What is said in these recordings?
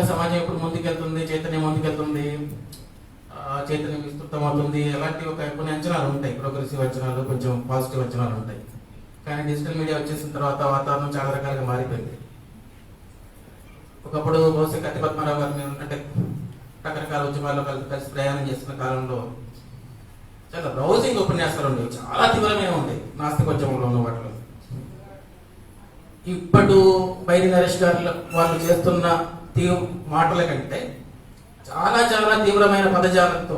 మామూలుగా సమాజం ఎప్పుడు ముందుకెళ్తుంది, చైతన్యం ముందుకెళ్తుంది, చైతన్యం విస్తృతం అవుతుంది, అలాంటి కొన్ని అంచనాలు ఉంటాయి. ప్రోగ్రెసివ్ అంచనాలు, కొంచెం పాజిటివ్ అంచనాలు ఉంటాయి. కానీ డిజిటల్ మీడియా వచ్చేసిన తర్వాత వాతావరణం చాలా రకాలుగా మారిపోయింది. ఒకప్పుడు బహుశా కత్తి పద్మారావు గారు మీరు అంటే రకరకాల ఉద్యమాల్లో కలిసి ప్రయాణం చేస్తున్న కాలంలో చాలా బ్రౌజింగ్ ఉపన్యాసాలు ఉండేవి, చాలా తీవ్రమైన ఉండేవి నాస్తికోద్యమంలో ఉన్న వాటిలో. ఇప్పుడు బైరి నరేష్ గారు వాళ్ళు చేస్తున్న మాటల కంటే చాలా చాలా తీవ్రమైన పదజాలంతో,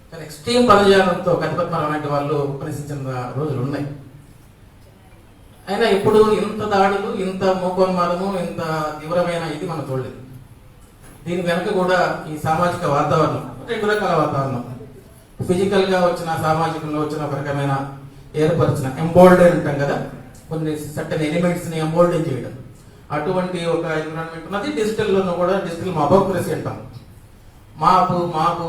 చాలా ఎక్స్ట్రీమ్ పదజాలంతో కత్తి పద్మారావు లాంటి వాళ్ళు ఉపన్యసించిన రోజులు ఉన్నాయి. అయినా ఇప్పుడు ఇంత దాడులు, ఇంత మూకోన్మాదము, ఇంత తీవ్రమైన ఇది మనం చూడలేదు. దీని వెనక కూడా ఈ సామాజిక వాతావరణం, రెండు రకాల వాతావరణం, ఫిజికల్ గా వచ్చిన, సామాజికంలో వచ్చిన ఒక రకమైన ఏర్పరిచిన ఎంబోల్డెన్ అంటాం కదా, కొన్ని సర్టన్ ఎలిమెంట్స్ ని ఎంబోల్డెన్ చేయడం, అటువంటి ఒక ఎన్విరాన్మెంట్ ఉన్నది. డిజిటల్లోనూ కూడా డిజిటల్ మాబోక్రసీ అంటాం. మాకు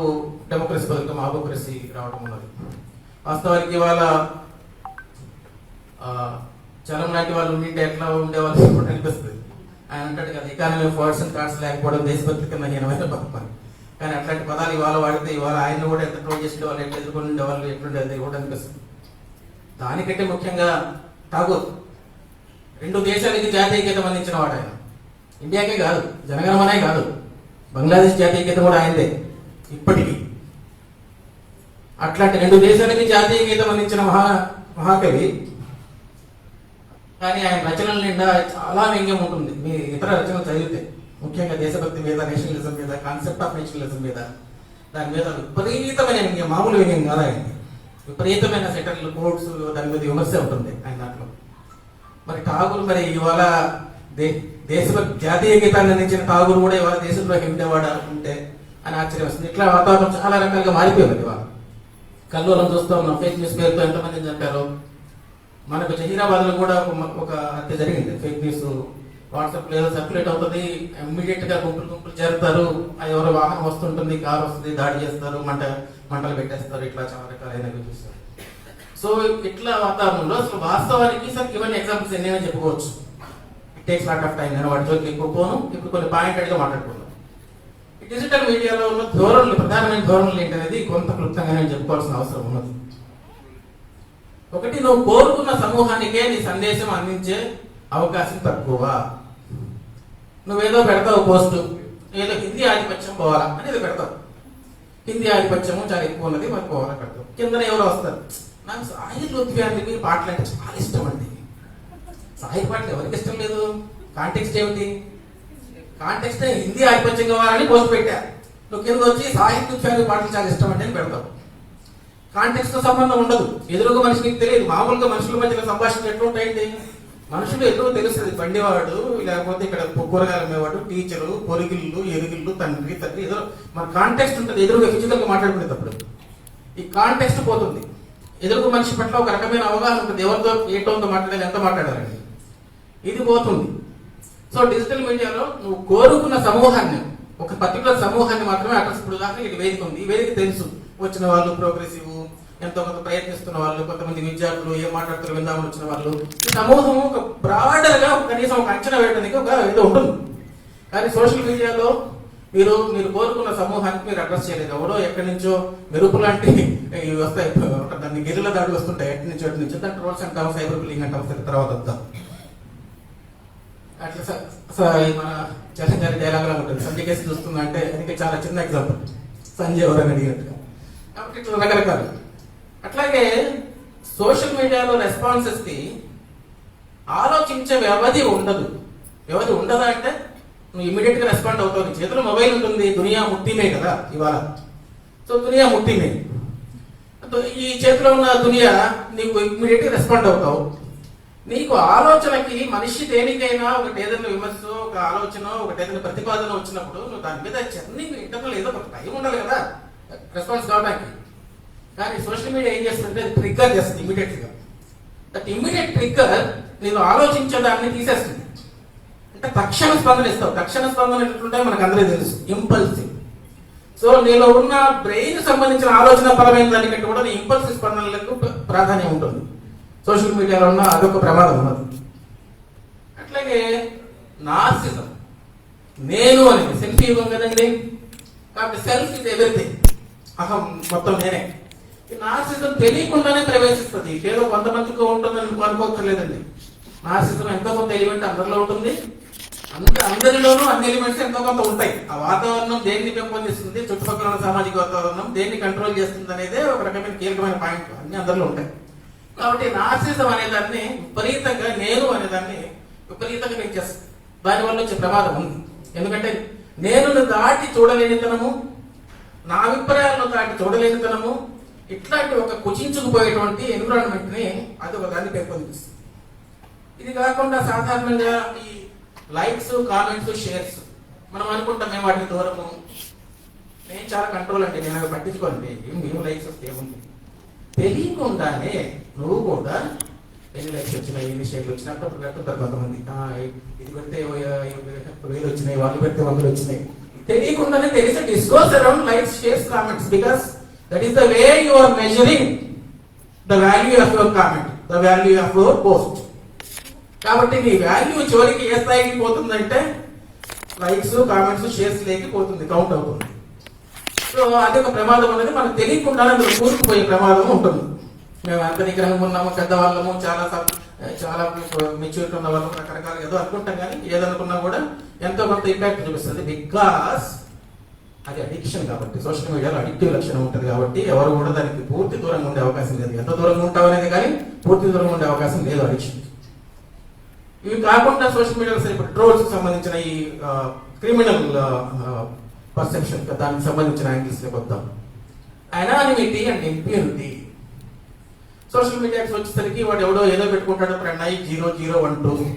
డెమోక్రసీ బదులుగా మాబోక్రసీ రావడం ఉన్నది. వాస్తవానికి ఇవాళ చలం లాంటి వాళ్ళు ఉండింటే ఎట్లా ఉండేవాళ్ళు ఇప్పుడు అనిపిస్తుంది. ఆయన అంటాడు కదా, ఎకానమీ ఫార్ట్స్ అండ్ కార్డ్స్ లేకపోవడం దేశభక్తి కన్నా హీనమైన పని. కానీ అట్లాంటి పదాలు ఇవాళ వాడితే ఇవాళ ఆయన కూడా ఎంత ట్రోల్ చేసే వాళ్ళు, ఎట్లా ఎదుర్కొని ఉండేవాళ్ళు, ఎట్లుండేది కూడా అనిపిస్తుంది. దానికంటే ముఖ్యంగా ఠాగూర్ 2 దేశాలకి జాతీయ గీతం అందించిన వాడు ఆయన. ఇండియాకే కాదు, జనగణమనే కాదు, బంగ్లాదేశ్ జాతీయ గీతం కూడా ఆయనదే ఇప్పటికీ. అట్లాంటి 2 దేశాలకి జాతీయ గీతం అందించిన మహాకవి. కానీ ఆయన రచనల నిండా చాలా వ్యంగ్యం ఉంటుంది. మీ ఇతర రచనలు చదివితే, ముఖ్యంగా దేశభక్తి మీద, నేషనలిజం మీద, కాన్సెప్ట్ ఆఫ్ నేషనలిజం మీద, దాని మీద విపరీతమైన వ్యంగ్యం, మామూలు వ్యంగ్యం కాదు ఆయన. విపరీతమైన సెటర్లు, కోట్స్, దాని మీద విమర్శ ఉంటుంది ఆయన దాంట్లో. మరి ఠాగూర్ మరి ఇవాళ దేశభక్తి జాతీయ గీతాన్ని అందించిన ఠాగూర్ కూడా ఇవాళ దేశంలో ఉండేవాడు అనుకుంటే అని ఆశ్చర్యం వస్తుంది. ఇట్లా వాతావరణం చాలా రకాలుగా మారిపోయింది. ఇవాళ కల్లోలం చూస్తూ ఉన్నాం. ఫేక్ న్యూస్ పేరుతో ఎంతమంది చంపారు. మనకు జహీరాబాద్ లో కూడా ఒక హత్య జరిగింది. ఫేక్ న్యూస్ వాట్సాప్ లో ఏదో సర్క్యులేట్ అవుతుంది, ఇమ్మీడియట్ గా గుంపులు చేరుతారు, అది ఎవరో వాహనం వస్తుంటుంది, కారు వస్తుంది, దాడి చేస్తారు, మంటలు పెట్టేస్తారు, ఇట్లా చాలా రకాలైనవి చూస్తారు. సో ఇట్లా వాతావరణంలో అసలు వాస్తవానికి ఇవన్నీ ఎగ్జాంపుల్స్ ఎన్నైనా చెప్పుకోవచ్చు. It takes lot of time. నేను వాటి జోలికి ఎక్కువ పోను. ఇప్పుడు కొన్ని పాయింట్ గా మాట్లాడుకున్నాను. డిజిటల్ మీడియాలో ఉన్న ధోరణులు, ప్రధానమైన ధోరణులు ఏంటనేది కొంత క్లుప్తంగా నేను చెప్పుకోవాల్సిన అవసరం ఉన్నది. ఒకటి, నువ్వు కోరుకున్న సమూహానికే నీ సందేశం అందించే అవకాశం తక్కువ. నువ్వేదో పెడతావు పోస్ట్, ఏదో హిందీ ఆధిపత్యం పోవాలా అనేది పెడతావు. హిందీ ఆధిపత్యము చాలా ఎక్కువ ఉన్నది, మరి పోవాలా పెడతావు. కిందన ఎవరో వస్తారు, నాకు సాహిర్ లూత్ఫియానికి పాటలు అంటే చాలా ఇష్టం అండి. సాహిర్ పాటలు ఎవరికి ఇష్టం లేదు? కాంటెక్స్ట్ ఏమిటి? కాంటెక్స్ట్ హిందీ ఆధిపత్యం కావాలని పోస్ట్ పెట్టా. నువ్వు కింద వచ్చి సాహిర్ లూత్ఫియానికి పాటలు చాలా ఇష్టం అంటే అని పెడతావు. కాంటెక్స్ట్ తో సంబంధం ఉండదు. ఎదురుగా మనిషికి తెలియదు. మామూలుగా మనుషుల మధ్య సంభాషణ ఎట్లుంటాయండి? మనుషులు ఎదురు తెలుస్తుంది. బండివాడు, లేకపోతే ఇక్కడ కూరగాయలు అమ్మేవాడు, టీచరు, పొరుగుళ్ళు, ఎరుగుళ్ళు, తండ్రి ఏదో మన కాంటెక్స్ట్ ఉంటుంది. ఎదురుగా ఫిజికల్ గా మాట్లాడుకునేటప్పుడు ఈ కాంటెక్స్ట్ పోతుంది. ఎదురుగా మనిషి పట్ల ఒక రకమైన అవగాహన ఉంటుంది. ఎవరితో ఏ టోన్తో మాట్లాడాలి, ఎంత మాట్లాడాలని, ఇది పోతుంది. సో డిజిటల్ మీడియాలో నువ్వు కోరుకున్న సమూహాన్ని, ఒక పర్టికులర్ సమూహాన్ని మాత్రమే అడ్రస్. ఇప్పుడు దాకా ఇది వేదిక ఉంది. ఈ వేదిక తెలుసు, వచ్చిన వాళ్ళు ప్రోగ్రెసివ్, ఎంతో కొంత ప్రయత్నిస్తున్న వాళ్ళు, కొంతమంది విద్యార్థులు, ఏం మాట్లాడుతారు విందామని వచ్చిన వాళ్ళు. ఈ సమూహం ఒక బ్రాడర్ గా కనీసం ఒక అంచనా వేయడానికి ఒక ఏదో ఉంటుంది. కానీ సోషల్ మీడియాలో మీరు కోరుకున్న సమూహానికి మీరు అడ్రస్ చేయలేదు. ఎవరో ఎక్కడి నుంచో మెరుపు లాంటి వస్తాయి, దాన్ని గిరిల దాడులు వస్తుంటాయి, ఎక్కడి నుంచో ఎక్కడి నుంచో. దాని ట్రోల్స్ అంటాం, సైబర్ బుల్లింగ్ అంటాం, తర్వాత వద్దాం. అట్లా మన చరణ్ గారి డైలాగ్ లా ఉంటుంది. సంజయ్ కేసు చూస్తుందా అంటే అది చాలా చిన్న ఎగ్జాంపుల్, సంజయ్ ఎవరని అడిగినట్టుగా. కాబట్టి ఇట్లా రకరకాలు. అట్లాగే సోషల్ మీడియాలో రెస్పాన్సెస్ కి ఆలోచించే వ్యవధి ఉండదు. వ్యవధి ఉండదా అంటే నువ్వు ఇమీడియట్ గా రెస్పాండ్ అవుతావు. నీ చేతిలో మొబైల్ ఉంటుంది, దునియా ముట్టిమే కదా ఇవాళ. సో దునియా ముట్టిమే, ఈ చేతిలో ఉన్న దునియా నీకు ఇమీడియట్ గా రెస్పాండ్ అవుతావు. నీకు ఆలోచనకి మనిషి దేనికైనా ఒకటి ఏదైనా విమర్శ, ఒక ఆలోచన, ఒకటి ఏదైనా ప్రతిపాదన వచ్చినప్పుడు నువ్వు దాని మీద చర్నింగ్ ఇంటర్నల్ ఏదో ఒక టైం ఉండాలి కదా రెస్పాన్స్ కావడానికి. కానీ సోషల్ మీడియా ఏం చేస్తుంటే అది ట్రిగ్గర్ చేస్తుంది ఇమీడియట్ గా. దట్ ఇమీడియట్ ట్రిగ్గర్ నేను ఆలోచించేదాన్ని తీసేస్తుంది. అంటే తక్షణ స్పందన ఇస్తావు. తక్షణ స్పందన ఎట్లుంటే మనకు అందరూ తెలుసు, ఇంపల్సివ్. సో నీలో ఉన్న బ్రెయిన్ సంబంధించిన ఆలోచన పరమైన దానికంటే కూడా నీ ఇంపల్సివ్ స్పందనలకు ప్రాధాన్యం ఉంటుంది. సోషల్ మీడియాలో ఉన్న అదొక ప్రమాదం ఉన్నది. అట్లాగే నార్సిజం. నేను అనేది సెల్ఫీ యుగం కదండి. కాబట్టి సెల్ఫ్ ఇస్ ఎవ్రీథింగ్. అహం మొత్తం నేనే. ఈ నార్సిజం తెలియకుండానే ప్రవేశిస్తుంది. ఏదో కొంతమందికి ఉంటుందని అనుకోకర్లేదండి. నార్సిజం ఎంతో కొంత ఎలిమెంట్ అందరిలో ఉంటుంది. అందరిలోనూ అన్ని ఎలిమెంట్స్ ఎంతో కొంత ఉంటాయి. ఆ వాతావరణం దేన్ని పెంపొందిస్తుంది, చుట్టుపక్కల ఉన్న సామాజిక వాతావరణం దేన్ని కంట్రోల్ చేస్తుంది అనేదే ఒక రకమైన కీలకమైన పాయింట్. అన్ని అందరిలో ఉంటాయి. కాబట్టి నార్సిజం అనేదాన్ని విపరీతంగా, నేను అనేదాన్ని విపరీతంగా పెంచేస్తుంది. దానివల్ల వచ్చే ప్రమాదం ఉంది. ఎందుకంటే నేను దాటి చూడలేనితనము, నా అభిప్రాయాలను దాటి చూడలేనితనము, ఇట్లాంటి ఒక కుచించుకుపోయేటువంటి ఎన్విరాన్మెంట్ ని అది ఒక దాన్ని పెంపొందిస్తుంది. ఇది కాకుండా సాధారణంగా ఈ లైక్స్, కామెంట్స్, షేర్స్ మనం అనుకుంటాం మేము వాటిని దూరము, నేను చాలా కంట్రోల్ అండి, నేను అవి పట్టించుకోండి, మేము లైక్స్ వస్తే ఏముంది. తెలియకుండానే నువ్వు కూడా ఎన్ని లైక్స్ వచ్చినాయి, ఎన్ని షేర్లు వచ్చినట్టు పెడుతుంటారు కొంతమంది. ఇది పెడితే 1000 వచ్చినాయి, వాళ్ళు పెడితే 100 వచ్చినాయి. తెలియకుండానే there is a discourse around likes, shares, comments because that is the way you are measuring the value of your comment, the value of your post. కాబట్టి నీ వాల్యూ చివరికి ఏ స్థాయికి పోతుందంటే లైక్స్, కామెంట్స్, షేర్స్ లేకి పోతుంది, కౌంట్ అవుతుంది. So అది ఒక ప్రమాదం అనేది మనకు తెలియకుండానే అందులో కూరుకుపోయే ప్రమాదం ఉంటుంది. మేము ఎంత నిగ్రహంగా ఉన్నాము, పెద్దవాళ్ళము, చాలా మెచ్యూరిటీ ఉన్న వాళ్ళము, రకరకాల ఏదో అనుకుంటాం. కానీ ఏదనుకున్నా కూడా ఎంతో కొంత ఇంపాక్ట్ చూపిస్తుంది. బికాస్ అది అడిక్షన్ కాబట్టి, సోషల్ మీడియాలో అడిక్టివ్ లక్షణం ఉంటుంది కాబట్టి ఎవరు కూడా దానికి పూర్తి దూరంగా ఉండే అవకాశం లేదు. ఎంత దూరంగా ఉంటావు అనేది కానీ పూర్తి దూరంగా ఉండే అవకాశం లేదు అడిక్షన్. ఇవి కాకుండా సోషల్ మీడియాలో ఇప్పుడు ట్రోల్స్ కి సంబంధించిన ఈ క్రిమినల్ పర్సెప్షన్, దానికి సంబంధించిన యాంగిల్స్ వద్దాం. Anonymity and impurity. సోషల్ మీడియాకి వచ్చేసరికి వాడు ఎవడో ఏదో పెట్టుకుంటాడు, ప్రణయ్ 0012,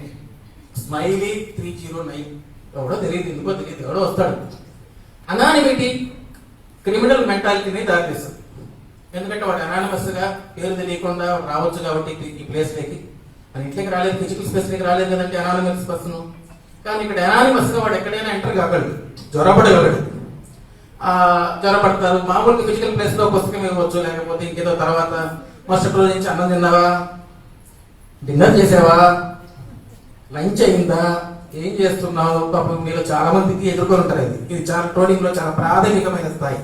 స్మైలీ 309, ఎవడో తెలియదు, ఎందుకో తెలియదు, ఎవడో వస్తాడు. అనానిమిటీ క్రిమినల్ మెంటాలిటీని దారితీస్తుంది. ఎందుకంటే వాడు అనానిమస్ గా పేరు తెలియకుండా రావచ్చు కాబట్టి ఈ ప్లేస్ లేకి, మన ఇంట్లోకి రాలేదు, ఫిజికల్ స్పేస్ లేకి రాలేదు కదంటే అనానిమస్ పర్సన్. కానీ ఇక్కడ అనానిమస్ గా వాడు ఎక్కడైనా ఎంటర్ కాగలడు, జ్వరపడగలడు. జ్వరపడతారు. మామూలుగా ఫిజికల్ ప్లేస్ లో పుస్తకం ఇవ్వచ్చు, లేకపోతే ఇంకేదో తర్వాత మరుసటి రోజు నుంచి అన్నం తిన్నావా, డిన్నర్ చేసావా, లంచ్ అయిందా, ఏం చేస్తున్నావు. పాపం మీరు చాలా మందికి ఎదుర్కొని ఉంటారు. ఇది చాలా ట్రోలింగ్ లో చాలా ప్రాథమికమైన స్థాయి.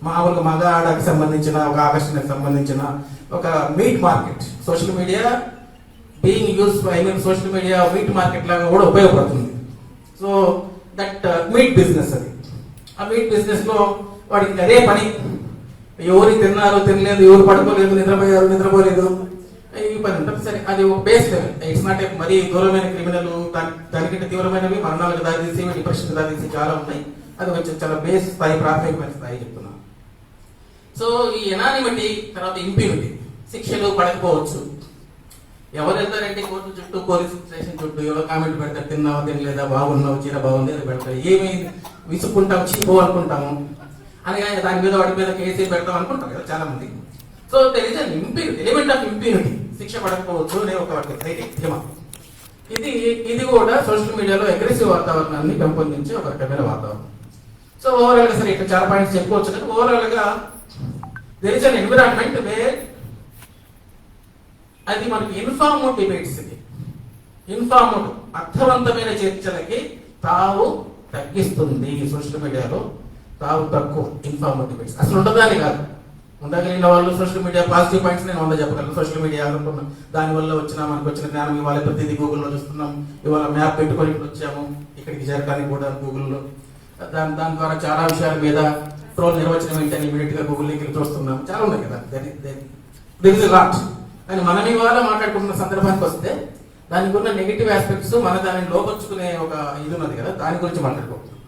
మామూలుగా మగ ఆడకి సంబంధించిన ఒక ఆకర్షణకు సంబంధించిన ఒక meet market. Social media being use social media meet market లాగా కూడా ఉపయోగపడుతుంది. సో దట్ మీట్ బిజినెస్ అది. ఆ మీట్ బిజినెస్ లో వాడికి అదే పని. ఎవరు తిన్నారు, తినలేదు, ఎవరు పడుకోలేదు, నిద్రపోయారు, నిద్రపోలేదు, ఈ పని ఉంటుంది. సరే, అది ఒక బేస్ లెవెల్. ఇట్స్ నాట్ మరీ దూరమైన క్రిమినల్, దానికంటే తీవ్రమైనవి మరణాలకు దారితీసి, డిప్రెషన్ దారితీసి చాలా ఉన్నాయి. అది కొంచెం చాలా బేస్ స్థాయి, ప్రాథమికమైన స్థాయి చెప్తున్నాను. సో ఈ ఎనానిమిటీ, తర్వాత ఇంప్యూనిటీ. శిక్షలు పడకపోవచ్చు. ఎవరు వెళ్తారంటే కోర్టు చుట్టూ, పోలీస్ స్టేషన్ చుట్టూ ఎవరు కామెంట్ పెడతారు, తిన్నావా, తినలేదా, బాగున్నావు, చీర బాగుంది అది పెడతారు. ఏమి విసుక్కుంటాము, చీపో అనుకుంటాము అని, దాని మీద వాటి మీద కేసీ పెడతాం అనుకుంటారు కదా చాలా మంది. So there is an impunity, element of impunity. శిక్ష పడకపోవచ్చు అనే ఒక ధీమా. ఇది కూడా సోషల్ మీడియాలో అగ్రెసివ్ వాతావరణాన్ని పెంపొందించే ఒక రకమైన వాతావరణం. సో ఓవరాల్ గా సరే ఇక్కడ చాలా పాయింట్స్ చెప్పుకోవచ్చు. కానీ ఓవరాల్ గా there is an environment where అది మనకి ఇన్ఫార్మల్ డిబేట్స్, ఇన్ఫార్మల్ అర్థవంతమైన చర్చలకి తావు తగ్గిస్తుంది. సోషల్ మీడియాలో తావు తక్కువ. ఇన్ఫార్మల్ డిబేట్స్ అసలు ఉండదాని కాదు. ఉండగలిగిన వాళ్ళు సోషల్ మీడియా పాజిటివ్ పాయింట్స్ నేను 100 చెప్పగలను. సోషల్ మీడియా అనుకున్నాం, దానివల్ల మనకు వచ్చిన జ్ఞానం ఇవాళ ప్రతిదీ గూగుల్లో చూస్తున్నాం. ఇవాళ మ్యాప్ పెట్టుకొని ఇప్పుడు వచ్చాము ఇక్కడికి చేరడానికి కూడా గూగుల్లో. దాని ద్వారా చాలా విషయాల మీద ట్రోల్ నిర్వచనం ఏంటని ఇమీడియట్ గా గూగుల్ లింక్ చూస్తున్నాం. చాలా ఉన్నాయి కదా, దిర్ ఇస్ లాట్. కానీ మనం ఇవాళ మాట్లాడుకుంటున్న సందర్భానికి వస్తే దానికి ఉన్న నెగిటివ్ ఆస్పెక్ట్స్, మన దానిని లోపరుచుకునే ఒక ఇది ఉన్నది కదా, దాని గురించి మాట్లాడుకుంటున్నాం.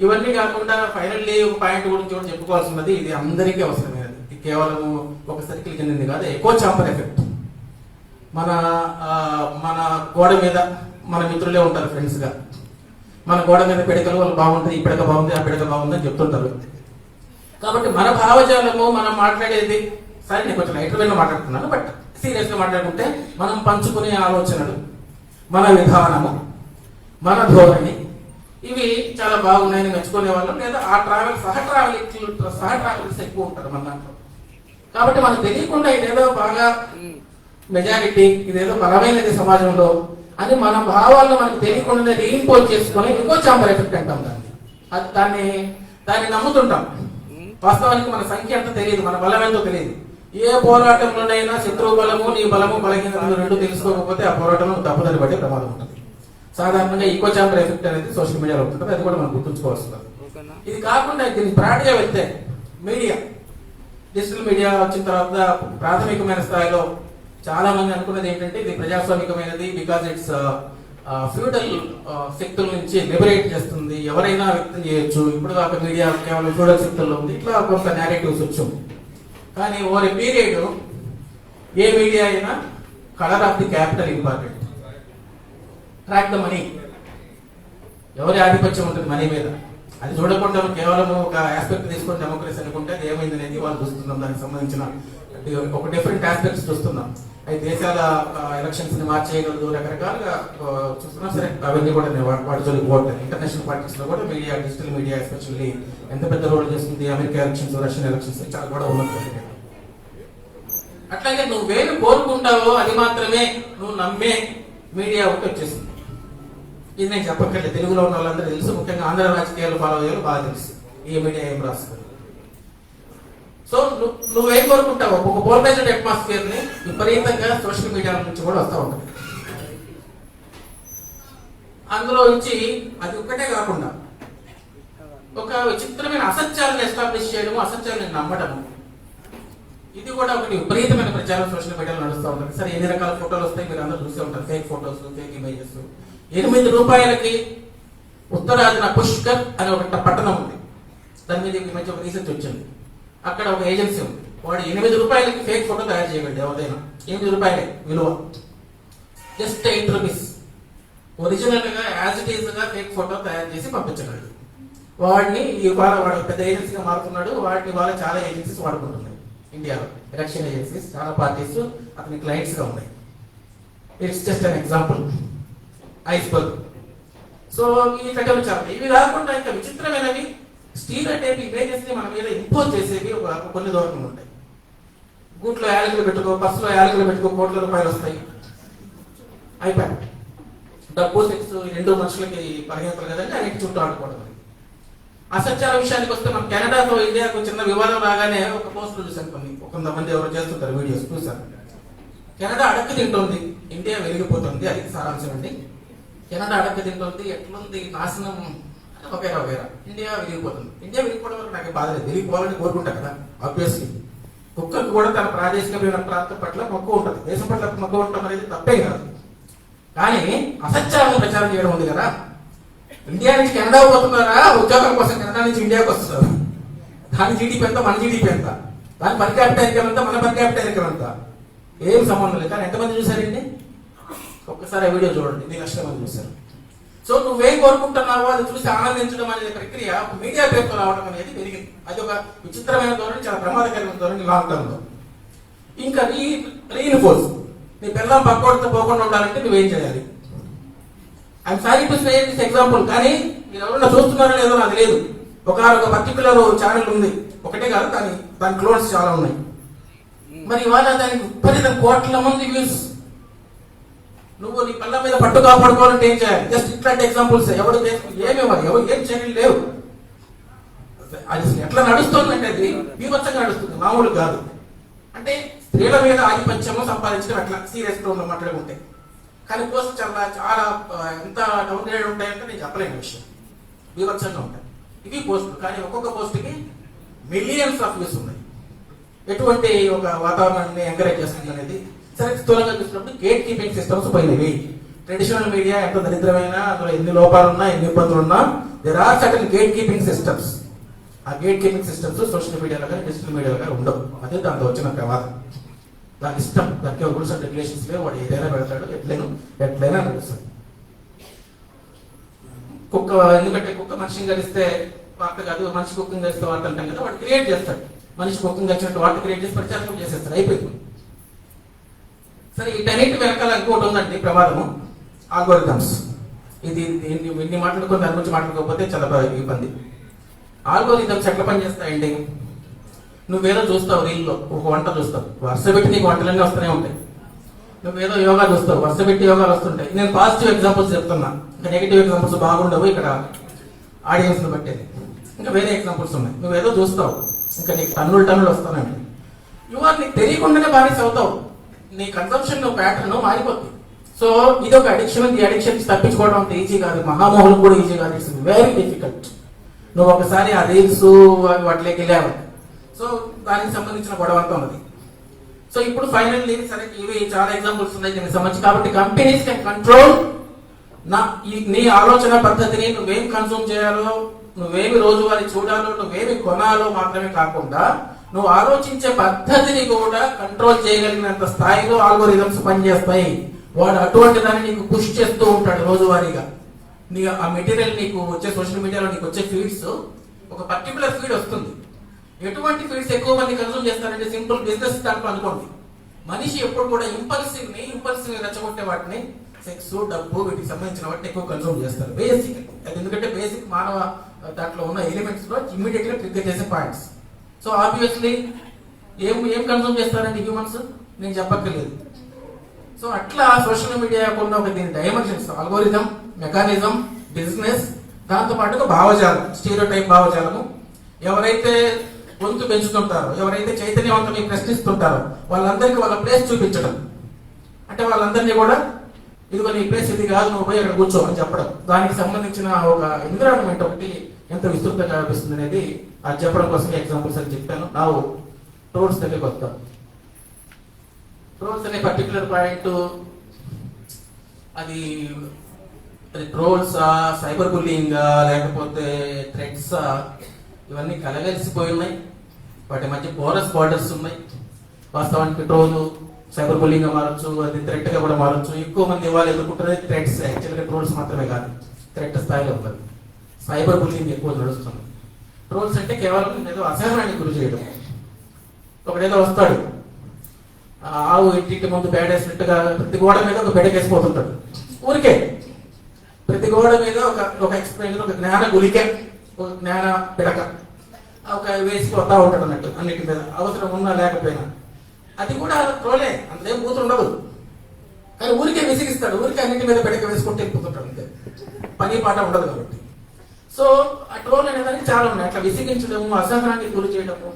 ఇవన్నీ కాకుండా ఫైనల్లీ ఒక పాయింట్ గురించి కూడా చెప్పుకోవాల్సి ఉన్నది. ఇది అందరికీ అవసరమైనది. ఇది కేవలం ఒక సర్కిల్ కింద కాదు, ఎకో చాంబర్ ఎఫెక్ట్. మన గోడ మీద మన మిత్రులే ఉంటారు ఫ్రెండ్స్ గా. మన గోడ మీద పిడకలు వాళ్ళు బాగుంటుంది, ఈ పిడక బాగుంది, ఆ పిడక బాగుంది అని చెప్తుంటారు. కాబట్టి మన భావజాలము, మనం మాట్లాడేది, సరే నేను కొంచెం లైటర్ వేలో మాట్లాడుతున్నాను, బట్ సీరియస్ గా మాట్లాడుకుంటే మనం పంచుకునే ఆలోచనలు, మన విధానము, మన ధోరణి, ఇవి చాలా బాగున్నాయని మెచ్చుకునే వాళ్ళు, లేదా ఆ సహ ట్రావెలర్స్ ఎక్కువ ఉంటారు మన దాంట్లో. కాబట్టి మనకు తెలియకుండా ఇదేదో బాగా మెజారిటీ, ఇదేదో బలమైనది సమాజంలో అని మన భావాలను మనకు తెలియకుండా రీఇంపోజ్ చేసుకొని ఇంకో చాంబర్ ఎఫెక్ట్ అంటాం దాన్ని నమ్ముతుంటాం. వాస్తవానికి మన సంఖ్య అంతా తెలియదు, మన బలం ఎంతో తెలియదు. ఏ పోరాటంలోనైనా శత్రువు బలము నీ బలము బలహీనతలు రెండు తెలుసుకోకపోతే ఆ పోరాటంలో తప్పుదని పట్టే ప్రమాదం ఉంటుంది. సాధారణంగా ఈకో చాంబర్ ఎఫెక్ట్ అనేది సోషల్ మీడియాలో ఉంటుంది, అది కూడా మనం గుర్తుంచుకోవాల్సింది. ఇది కాకుండా దీనికి బ్రాడ్గా వెళ్తే మీడియా, డిజిటల్ మీడియా వచ్చిన తర్వాత ప్రాథమికమైన స్థాయిలో చాలా మంది అనుకున్నది ఏంటంటే ఇది ప్రజాస్వామికమైనది, బికాజ్ ఇట్స్ ఫ్యూడల్ శక్తుల నుంచి లిబరేట్ చేస్తుంది, ఎవరైనా వ్యక్తం చేయొచ్చు. ఇప్పుడు దాకా మీడియా కేవలం ఫ్యూడల్ శక్తుల్లో ఉంది, ఇట్లా కొంత నేరేటివ్స్ వచ్చాం. కానీ over a period a media అయినా colour of the capital important, track the money, ఎవరి ఆధిపత్యం ఉంటుంది మనీ మీద, అది చూడకుండా కేవలం ఒక ఆస్పెక్ట్ తీసుకొని డెమోక్రసీ అనుకుంటే అది ఏమైంది అనేది వాళ్ళు చూస్తున్నాం. దానికి సంబంధించిన ఒక డిఫరెంట్ ఆస్పెక్ట్స్ చూస్తున్నాం. అవి దేశాల ఎలక్షన్స్ ని మార్చేయగలదు, రకరకాలుగా చూస్తున్నాం. సరే, అవన్నీ కూడా వాటి జోలికి పోతాయి. ఇంటర్నేషనల్ పార్టీస్ లో కూడా మీడియా, డిజిటల్ మీడియా ఎస్పెషల్లీ ఎంత పెద్ద రోల్ చేస్తుంది. అమెరికా ఎలక్షన్స్, రష్యన్ ఎలక్షన్స్ చాలా కూడా ఉన్నది. అట్లాగే నువ్వేమి కోరుకుంటావో అది మాత్రమే నువ్వు నమ్మే మీడియా ఒకటి వచ్చేసింది. ఇది నేను చెప్పక్కర్లేదు, తెలుగులో ఉన్న వాళ్ళందరూ తెలుసు, ముఖ్యంగా ఆంధ్ర రాజకీయాలు ఫాలో అయ్యారు బాగా తెలుసు ఏ మీడియా ఏం రాస్తుంది. సో నువ్వేం కోరుకుంటావు? ఒక పోలరైజ్డ్ అట్మాస్ఫియర్ ని విపరీతంగా సోషల్ మీడియా నుంచి కూడా వస్తూ ఉంటుంది. అందులో నుంచి అది ఒక్కటే కాకుండా ఒక విచిత్రమైన అసత్యాలను ఎస్టాబ్లిష్ చేయడము, అసత్యాలను నమ్మడము, ఇది కూడా ఒకటి విపరీతమైన ప్రచారం సోషల్ మీడియాలో నడుస్తూ ఉంటుంది. సరే, ఎన్ని రకాల ఫోటోలు వస్తాయి మీరు అందరూ చూసే ఉంటారు, ఫేక్ ఫోటోస్, ఫేక్ ఇమేజెస్. 8 రూపాయలకి ఉత్తరాదిన పుష్కర్ అనే ఒక పట్టణం ఉంది, దాని మీద ఈ మధ్య ఒక రీసెర్చ్ వచ్చింది. అక్కడ ఒక ఏజెన్సీ ఉంది, వాడు 8 రూపాయలకి ఫేక్ ఫోటో తయారు చేయగలడు. ఎవరైనా 8 రూపాయలే విలువ, జస్ట్ 8 రూపీస్. ఒరిజినల్ గా యాజ్ ఇట్ ఈజ్ గా ఫేక్ ఫోటో తయారు చేసి పంపించగలడు. వాడిని వాడు పెద్ద ఏజెన్సీగా మారుతున్నాడు. వాటిని వాళ్ళ చాలా ఏజెన్సీస్ వాడుకుంటున్నాయి ఇండియాలో, ఎలక్షన్ ఏజెన్సీస్, చాలా పార్టీస్ అతని క్లయింట్స్ గా ఉన్నాయి. It's just an example, iceberg. So ఈ కథలు చాలా. ఇవి కాకుండా ఇంకా విచిత్రమైనవి స్టీరియోటైప్ ఇమేజెస్ ని మన మీద ఇంపోజ్ చేసేవి కొన్ని ధోరణులు ఉంటాయి. గూట్లో యాలకులు పెట్టుకో, బస్సులో యాలకులు పెట్టుకో, కోట్ల రూపాయలు వస్తాయి, అయిపోయాయి. డబ్బు, సెక్స్ రెండు మనుషులకి పరిగెత్తలు కదండి, అన్నిటి చుట్టూ ఆడుకోవడం. అసత్యాల విషయానికి వస్తే మనం కెనడాతో ఇండియాకు చిన్న వివాదం రాగానే ఒక పోస్టులు చూసాను, కొంతమంది ఎవరు చేస్తుంటారు వీడియోస్ చూసాను. కెనడా అడక్కు తింటుంది, ఇండియా వెలిగిపోతుంది, అది సారాంశం అండి. కెనడా అడక్కు తింటుంది, ఎట్లుంది నాశనం, వగైరా వగైరా. ఇండియా విరిగిపోతుంది. ఇండియా విరిగిపోవడం వరకు నాకు బాధ లేదు, విరిగిపోవాలని కోరుకుంటా కదా ఆబ్వియస్లీ. కుక్కకు కూడా తన ప్రాదేశికమైన ప్రాంతం పట్ల మక్కువ ఉంటుంది, దేశం పట్ల మక్కువ ఉండటం అనేది తప్పే కాదు. కానీ అసత్యాలను ప్రచారం చేయడం ఉంది కదా. ఇండియా నుంచి కెనడా పోతున్నారా ఉద్యోగం కోసం, కెనడా నుంచి ఇండియాకి వస్తున్నారు. దాని జీడీపీ ఎంత, మన జీడీపీ ఎంత, దాని పర్ క్యాపిటల్ ఇన్కమ్ ఎంత, మన పర్ క్యాపిటల్ ఇన్కమ్ ఎంత, ఏం సంబంధం లేదు. కానీ ఎంతమంది చూసారండి? ఒక్కసారి ఆ వీడియో చూడండి, 2 లక్షల మంది చూశారు. సో నువ్వేం కోరుకుంటున్నావో అది చూసి ఆనందించడం అనే ప్రక్రియ మీడియా పేరుతో రావడం అనేది పెరిగింది. అది ఒక విచిత్రమైన ధోరణి, చాలా ప్రమాదకరమైన ధోరణి లాంగ్ టర్మ్ లో. ఇంకా రీఇన్ఫోర్స్, నీ పిల్లలు పక్కోడితో పోకుండా ఉండాలంటే నువ్వేం చేయాలి? I'm sorry to say this example, కానీ మీరు ఎవరన్నా చూస్తున్నారో లేదో నాకు లేదు. ఒక పర్టికులర్ ఛానల్ ఉంది, ఒకటే కాదు, కానీ దాని క్లోన్స్ చాలా ఉన్నాయి. మరి ఇవాళ దానికి విపరీతం కోట్ల మంది వ్యూస్. నువ్వు నీ పిల్లల మీద పట్టు కాపాడుకోవాలంటే ఏం చేయాలి? జస్ట్ ఇట్లాంటి ఎగ్జాంపుల్స్. ఎవరు ఏమేవారు, ఎవరు ఏం చర్యలు లేవు. అది ఎట్లా నడుస్తుందంటే అది బీభత్సంగా నడుస్తుంది, మామూలు కాదు. అంటే స్త్రీల మీద ఆధిపత్యము సంపాదించడం అట్లా సీరియస్ టోన్లో మాట్లాడుకుంటే. కానీ పోస్ట్ చాలా ఎంత డౌన్ గ్రేడ్ ఉంటాయంటే నేను చెప్పలేని విషయం, బీభత్సంగా ఉంటాయి ఇవి పోస్టులు. కానీ ఒక్కొక్క పోస్ట్కి మిలియన్స్ ఆఫ్ వ్యూస్ ఉన్నాయి. ఎటువంటి ఒక వాతావరణాన్ని ఎంకరేజ్ చేస్తుంది అనేది. సరే, స్థూలంగా చూసినప్పుడు గేట్ కీపింగ్ సిస్టమ్స్ పోయినవి. ట్రెడిషనల్ మీడియా ఎంత దరిద్రమైనా, అందులో ఎన్ని లోపాలున్నా, ఎన్ని ఇబ్బందులున్నా, there are certain gatekeeping systems. ఆ గేట్ కీపింగ్ సిస్టమ్స్ సోషల్ మీడియాలో కానీ డిజిటల్ మీడియాలో కానీ ఉండవు. అదే దాంతో వచ్చిన ప్రమాదం. దాని ఇష్టం, దానికి రూల్స్ అండ్ రెగ్యులేషన్స్ లేవు. వాడు ఏదైనా పెడతాడు, ఎట్లయినా నడుస్తాడు. కుక్క, ఎందుకంటే కుక్క మనిషిని కలిస్తే వార్త కాదు, మనిషి కుక్కని కలిస్తే వార్త అంటాం కదా. వాడు క్రియేట్ చేస్తాడు, మనిషి కుక్కని కలిసినట్టు వార్త క్రియేట్ చేసి ప్రచారం చేసేస్తాడు, అయిపోయింది. సరే, వీటన్నిటి వెనకాల ఇంకోటి ఉందండి ప్రమాదము, ఆల్గోరిథమ్స్. ఇది ఇన్ని మాట్లాడుకుని దాని గురించి మాట్లాడుకోకపోతే చాలా ఇబ్బంది. ఆల్గోరిథమ్స్ ఎట్లా పనిచేస్తాయండి? నువ్వేదో చూస్తావు, రీల్లో ఒక వంట చూస్తావు, వరుస పెట్టి నీకు వంటలన్నీ వస్తూనే ఉంటాయి. నువ్వేదో యోగా చూస్తావు, వర్ష పెట్టి యోగాలు వస్తుంటాయి. నేను పాజిటివ్ ఎగ్జాంపుల్స్ చెప్తున్నా, ఇంకా నెగిటివ్ ఎగ్జాంపుల్స్ బాగుండవు ఇక్కడ ఆడియన్స్ ని బట్టేది. ఇంకా వేరే ఎగ్జాంపుల్స్ ఉన్నాయి. నువ్వేదో చూస్తావు, ఇంకా నీకు టన్నులు వస్తానండి. నీకు తెలియకుండానే బానిస అవుతావు. నీ కన్సంప్షన్ ప్యాటర్న్ మారిపోతుంది. సో ఇది ఒక అడిక్షన్. ఈ అడిక్షన్ తప్పించుకోవడం అంత ఈజీ కాదు, మహామోహులు కూడా ఈజీ కాదు. It's very difficult. నువ్వు ఒకసారి ఆ రీల్స్ వాటిలోకి వెళ్ళావు, సో దానికి సంబంధించిన గొడవ అంతా ఉన్నది. సో ఇప్పుడు ఫైనల్లీ సరే ఇవి చాలా ఎగ్జాంపుల్స్ ఉన్నాయి దీనికి సంబంధించి. కాబట్టి కంపెనీస్ కెన్ కంట్రోల్ నీ ఆలోచన పద్ధతిని, నువ్వేం కన్సూమ్ చేయాలో, నువ్వేమి రోజువారీ చూడాలో, నువ్వేమి కొనాలో మాత్రమే కాకుండా నువ్వు ఆలోచించే పద్ధతిని కూడా కంట్రోల్ చేయగలిగినంత స్థాయిలో ఆల్గోరిథమ్స్ పనిచేస్తాయి. వాడు అటువంటి దాన్ని నీకు పుష్ చేస్తూ ఉంటాడు రోజువారీగా. నీ ఆ మెటీరియల్ నీకు వచ్చే సోషల్ మీడియాలో నీకు వచ్చే ఫీడ్స్, ఒక పర్టికులర్ ఫీడ్ వస్తుంది. ఎటువంటి ఫీడ్స్ ఎక్కువ మంది కన్సూమ్ చేస్తారంటే సింపుల్ బిజినెస్ దాంట్లో అనుకోండి. మనిషి ఎప్పుడు కూడా ఇంపల్సివ్ రెచ్చగొట్టే వాటిని, సెక్స్, డబ్బు, వీటికి సంబంధించిన వాటిని ఎక్కువ కన్సూమ్ చేస్తారు బేసిక్. అది ఎందుకంటే బేసిక్ మానవ దాంట్లో ఉన్న ఎలిమెంట్స్ లో ఇమ్మీడియట్ గా ట్రిగ్గర్ చేసే పాయింట్స్. సో ఆబ్వియస్లీ ఏం కన్సూమ్ చేస్తారండి హ్యూమన్స్, నేను చెప్పక్కర్లేదు. సో అట్లా సోషల్ మీడియా ఉన్న ఒక దీని డైమెన్షన్స్, అల్గోరిథం, మెకానిజం, బిజినెస్, దాంతో పాటుగా భావజాలం, స్టీరియోటైప్ భావజాలము. ఎవరైతే గొంతు పెంచుతుంటారో, ఎవరైతే చైతన్యవంతుని ప్రశ్నిస్తుంటారో వాళ్ళందరికీ వాళ్ళ ప్లేస్ చూపించడం. అంటే వాళ్ళందరినీ కూడా ఇదిగో నీ ప్లేస్ ఇది కాదు, నువ్వు పోయి అక్కడ కూర్చో అని చెప్పడం. దానికి సంబంధించిన ఒక ఎన్విరాన్మెంట్ ఒకటి ఎంత విస్తృతంగా కనిపిస్తుంది అనేది అది చెప్పడం కోసం ఎగ్జాంపుల్స్ అని చెప్పాను. నా ట్రోల్స్ దగ్గరికి వస్తాం. ట్రోల్స్ అనే పర్టికులర్ పాయింట్, అది ట్రోల్సా, సైబర్ బుల్లింగా, లేకపోతే థ్రెడ్సా, ఇవన్నీ కలగలిసిపోయి ఉన్నాయి. వాటి మధ్య పోరస్ బార్డర్స్ ఉన్నాయి. వాస్తవానికి ట్రోల్ సైబర్ బుల్లింగ్ గా మారచ్చు, అది థ్రెట్ గా కూడా మారచ్చు. ఎక్కువ మంది వాళ్ళు ఎదుర్కొంటున్నది థ్రెట్స్. యాక్చువల్గా ట్రోల్స్ మాత్రమే కాదు, థ్రెట్ స్థాయిలో ఉంటుంది. సైబర్ బుల్లింగ్ ఎక్కువ నడుస్తుంది. ట్రోల్స్ అంటే కేవలం ఏదో అసహనానికి గురి చేయడం. ఒకడేదో వస్తాడు, ఆవు ఇంటికి ముందు పేడేసినట్టుగా ప్రతి గోడ మీద ఒక బెడకేసిపోతుంటాడు. ఊరికే ప్రతి గోడ మీద ఒక ఎక్స్ప్లెయిన్, ఒక జ్ఞాన గులిక, ఒక జ్ఞాన పిడక ఒక వేసిపోతా ఉంటాడు అన్నట్టు అన్నిటి మీద, అవసరం ఉన్నా లేకపోయినా. అది కూడా ట్రోలే, అంతేం కూతురు ఉండదు. కానీ ఊరికే విసిగిస్తాడు, ఊరికే అన్నింటి మీద పిడక వేసుకుంటూ వెళ్ళిపోతుంటాడు. అంతే, పని పాట ఉండదు కాబట్టి. సో ఆ ట్రోల్ అనేదానికి చాలా ఉన్నాయి. అట్లా విసిగించడము, అసహనానికి గురి చేయడము,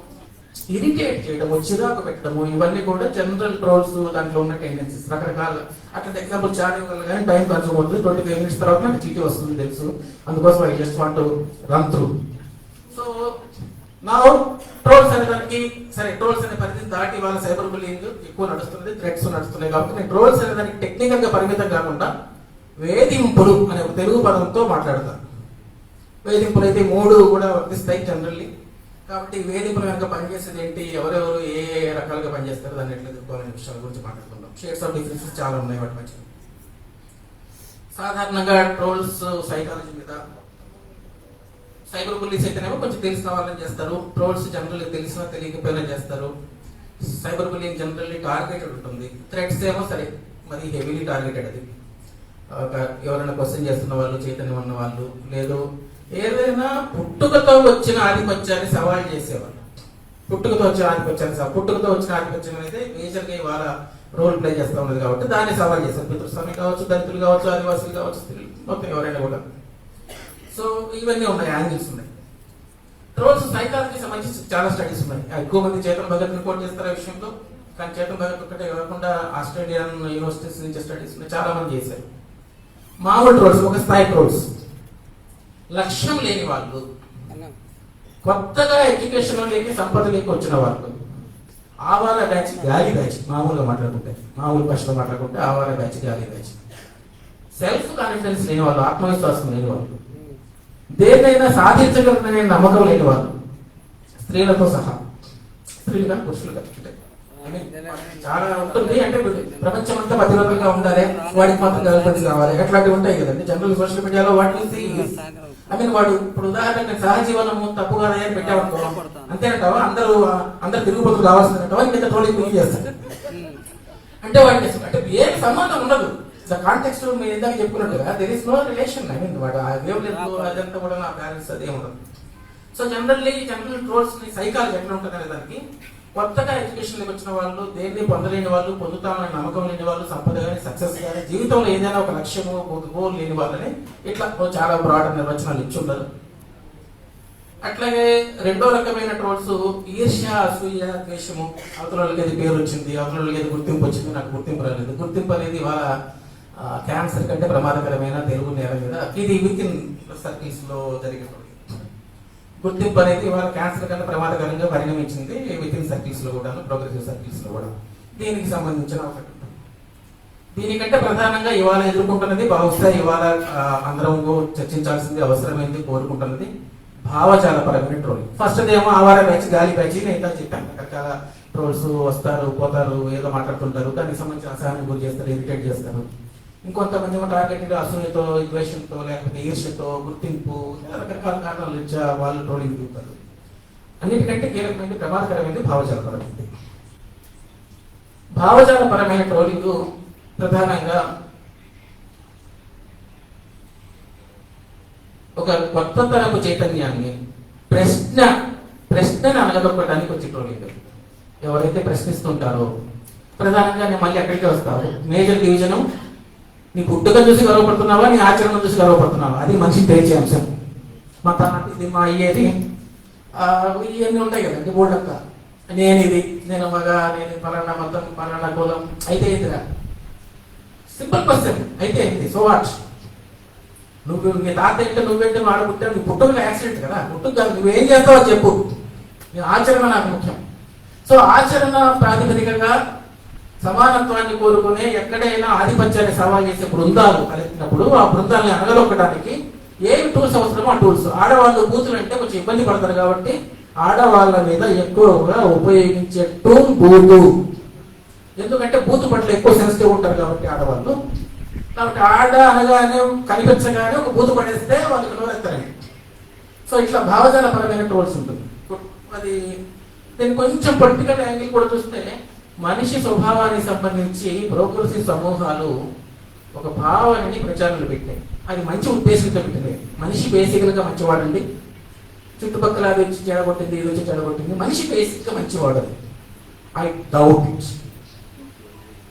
ఇరిటేట్ చేయడము, చిరాకు పెట్టడము, ఇవన్నీ కూడా జనరల్ ట్రోల్స్ దాంట్లో ఉన్న టెండెన్సీస్. రకరకాల అట్లా ఎగ్జాంపుల్ చాలా ఇవ్వాలి, కానీ టైం కన్సూమ్ అవుతుంది. 25 minutes తర్వాత నాకు చీటీ వస్తుంది తెలుసు, అందుకోసం I just want to run through. So నా ట్రోల్స్ అనేదానికి సరే, ట్రోల్స్ అనే పరిధిని దాటి వాళ్ళ సైబర్ బుల్లింగ్ ఎక్కువ నడుస్తుంది, థ్రెట్స్ నడుస్తున్నాయి. కాబట్టి నేను ట్రోల్స్ అనేదానికి టెక్నికల్ గా పరిమితం కాకుండా వేధింపులు అనే ఒక తెలుగు పదంతో మాట్లాడతాను. వేధింపులు అయితే 3 కూడా వర్తిస్తాయి జనరల్లీ. కాబట్టి వేధింపులు కనుక పనిచేసేది ఏంటి, ఎవరెవరు ఏ రకాలుగా పనిచేస్తారు, దాన్ని ఎట్లా ఎదుర్కోవాలనే విషయాల గురించి మాట్లాడుకుందాం. షేడ్స్ ఆఫ్ డిఫరెన్సెస్ చాలా ఉన్నాయి వాటి మధ్య. సాధారణంగా ట్రోల్స్ సైకాలజీ మీద, సైబర్ బుల్లీస్ అయితేనేమో కొంచెం తెలిసిన వాళ్ళని చేస్తారు. ట్రోల్స్ జనరల్లీ తెలిసినా తెలియకపోయినా చేస్తారు. సైబర్ బుల్లింగ్ జనరల్లీ టార్గెటెడ్ ఉంటుంది. థ్రెట్స్ ఏమో సరే మరి హెవీలీ టార్గెటెడ్. అది ఎవరైనా క్వశ్చన్ చేస్తున్న వాళ్ళు, చైతన్యం ఉన్న వాళ్ళు, లేదు ఏదైనా పుట్టుకతో వచ్చిన ఆధిపత్యాన్ని సవాల్ చేసేవాళ్ళు. పుట్టుకతో వచ్చిన ఆధిపత్యం అయితే మేజర్గా వాళ్ళ రోల్ ప్లే చేస్తూ ఉన్నది కాబట్టి దాన్ని సవాల్ చేస్తారు. పితృస్వామి కావచ్చు, దళితులు కావచ్చు, ఆదివాసులు కావచ్చు, స్త్రీలు, మొత్తం ఎవరైనా కూడా. సో ఇవన్నీ ఉన్నాయి, యాంగిల్స్ ఉన్నాయి. ట్రోల్స్ సైకాలజీ సంబంధించి చాలా స్టడీస్ ఉన్నాయి. ఎక్కువ మంది చేతన్ భగత్ రిపోర్ట్ చేస్తారు ఆ విషయంలో. కానీ చేతన్ భగత్ ఒక్కటే కాకుండా ఆస్ట్రేలియన్ యూనివర్సిటీస్ నుంచి స్టడీస్ ఉన్నాయి, చాలా మంది చేశారు. మామూలు ట్రోల్స్, ఒక స్థాయి ట్రోల్స్, లక్ష్యం లేని వాళ్ళు, కొత్తగా ఎడ్యుకేషన్ లేని సంపదలోకి వచ్చిన వాళ్ళు, ఆవార బ్యాచ్, గాలి బ్యాచ్, మామూలుగా మాట్లాడుకుంటే, మామూలు భాషలో మాట్లాడుకుంటే ఆవార బ్యాచ్, గాలి బ్యాచ్. సెల్ఫ్ కాన్ఫిడెన్స్ లేని వాళ్ళు, ఆత్మవిశ్వాసం లేని వాళ్ళు, దేన్నైనా సాధించగలరనే నమ్మకం లేని వాళ్ళు, స్త్రీలతో సహా, స్త్రీలు కానీ పురుషులు కానీ. చాలా ఉంటుంది. అంటే ప్రపంచం అంతా పతివ్రతంగా ఉండాలి, వాడికి మాత్రం గర్భవతి కావాలి, అట్లాంటివి ఉంటాయి కదండి జనరల్ సోషల్ మీడియాలో. వాటిని వాడు ఇప్పుడు ఉదాహరణకు సహజీవనము తప్పు కాదని అని పెట్టామనుకో, అంతేనంటావా? అందరు తిరుగుబోతులు కావాల్సిందంటావా? ఇంకా ట్రోలింగ్ గురించి చేస్తారు. అంటే వాడికి అంటే ఏం సంబంధం ఉండదు. ద కాంటెక్స్ట్ మీరు ఇందాక చెప్పుకున్నట్టుగా there is no relation. I mean వాడు అదంతా కూడా నా పేరెంట్స్ అదే ఉండదు. సో జనరల్ ట్రోల్స్ ని సైకాలజీ ఎట్లా ఉంటుంది అనే దానికి కొత్తగా ఎడ్యుకేషన్లోకి వచ్చిన వాళ్ళు, దేన్ని పొందలేని వాళ్ళు, పొందుతామని నమ్మకం లేని వాళ్ళు, సంపద కానీ సక్సెస్ కానీ జీవితంలో ఏదైనా ఒక లక్ష్యము ఒక గోల్ లేని వాళ్ళని ఇట్లా చాలా బ్రాడ్ నిర్వచనాలు ఇచ్చి ఉన్నారు. అట్లాగే రెండో రకమైన ట్రోల్స్ ఈర్ష్య, అసూయ, ద్వేషము. అవతల వాళ్ళకి ఏది పేరు వచ్చింది, అవతల వాళ్ళకి ఏది గుర్తింపు వచ్చింది, నాకు గుర్తింపు రాలేదు. గుర్తింపు అనేది వాళ్ళ క్యాన్సర్ కంటే ప్రమాదకరమైన తెలుగు నేల మీద ఇది విత్ ఇన్ సర్కిల్స్ లో జరిగేటువంటి గుర్తింపు అనేది వాళ్ళ క్యాన్సర్ కంటే ప్రమాదకరంగా పరిణమించింది విత్ ఇన్ సర్కిల్స్ లో కూడా, ప్రోగ్రెసివ్ సర్కిల్స్ లో కూడా. దీనికి సంబంధించిన ఒకటి దీనికంటే ప్రధానంగా ఇవాళ ఎదుర్కొంటున్నది, బహుశా ఇవాళ అందరం చర్చించాల్సింది, అవసరమైంది, కోరుకుంటున్నది భావజాలపరమైన ట్రోలింగ్. ఫస్ట్ ఏమో ఆవార బ్యాచ్, గాలి బ్యాచ్ నేను చెప్పాను. రకరకాల ట్రోల్స్ వస్తారు, పోతారు, ఏదో మాట్లాడుతుంటారు, దానికి సంబంధించి అసహాయానికి గురి చేస్తారు, ఇరిటేట్ చేస్తారు. ఇంకొంతమంది టార్గెట్ అసూయతో, ద్వేషంతో, లేకపోతే ఈర్ష్యతో, గుర్తింపు, రకరకాల కారణాలు ఇచ్చా వాళ్ళు ట్రోలింగ్ దిగుతారు. అన్నిటికంటే కీలకమైనది, ప్రమాదకరమైనది భావజాలపరమైనది. భావజాలపరమైన ట్రోలింగ్ ప్రధానంగా ఒక కొత్త తరపు చైతన్యాన్ని ప్రశ్నని అనగదొక్కడానికి వచ్చి ట్రోలింగ్. ఎవరైతే ప్రశ్నిస్తుంటారో ప్రధానంగా నేను మళ్ళీ అక్కడికే వస్తాను. మేజర్ డివిజను, నీ పుట్టుక చూసి గర్వపడుతున్నావా, నీ ఆచరణ చూసి గర్వపడుతున్నావా, అది మనిషిని తెలిసే అంశం. మా తాటి మా అయ్యేది ఇవన్నీ ఉంటాయి కదండి బోర్డక్క, నేను మగ, నేను పలానా మతం, పలానా కులం, అయితే ఏంటిరా సింపుల్ క్వశ్చన్, అయితే ఏంటి, సో వాట్? నువ్వు నీ తాత ఏంటో, నువ్వేంటో, వాడు పుట్టావు, నీ పుట్టుక యాక్సిడెంట్ కదా, పుట్టుక నువ్వేం చేస్తావో చెప్పు, నీ ఆచరణ నాకు ముఖ్యం. సో ఆచరణ ప్రాతిపదికగా సమానత్వాన్ని కోరుకునే, ఎక్కడైనా ఆధిపత్యాన్ని సవాల్ చేసే బృందాలు కలిపినప్పుడు ఆ బృందాలని అనగలొక్కడానికి ఏమి టూల్స్ అవసరమో ఆ టూల్స్. ఆడవాళ్ళు బూతులు అంటే కొంచెం ఇబ్బంది పడతారు కాబట్టి ఆడవాళ్ళ మీద ఎక్కువగా ఉపయోగించే టూల్ బూతు. ఎందుకంటే బూతు పట్ల ఎక్కువ సెన్సిటివ్ ఉంటారు కాబట్టి ఆడవాళ్ళు. కాబట్టి ఆడ అనగానే కనిపించగానే ఒక బూతు పడేస్తే వాళ్ళకి నోరెత్తారండి. సో ఇట్లా భావజాలపరమైన ట్రోల్స్ ఉంటుంది. అది నేను కొంచెం పొలిటికల్ యాంగిల్ కూడా చూస్తే, మనిషి స్వభావానికి సంబంధించి ప్రోగ్రెసివ్ సమూహాలు ఒక భావనని ప్రచారంలో పెట్టాయి. అది మంచి ఉద్దేశంతో పెట్టింది. మనిషి బేసికల్గా మంచివాడండి, చుట్టుపక్కల అది వచ్చి చెడగొట్టింది, ఇది వచ్చి చెడగొట్టింది. మనిషి బేసిక్గా మంచివాడు. I doubt it.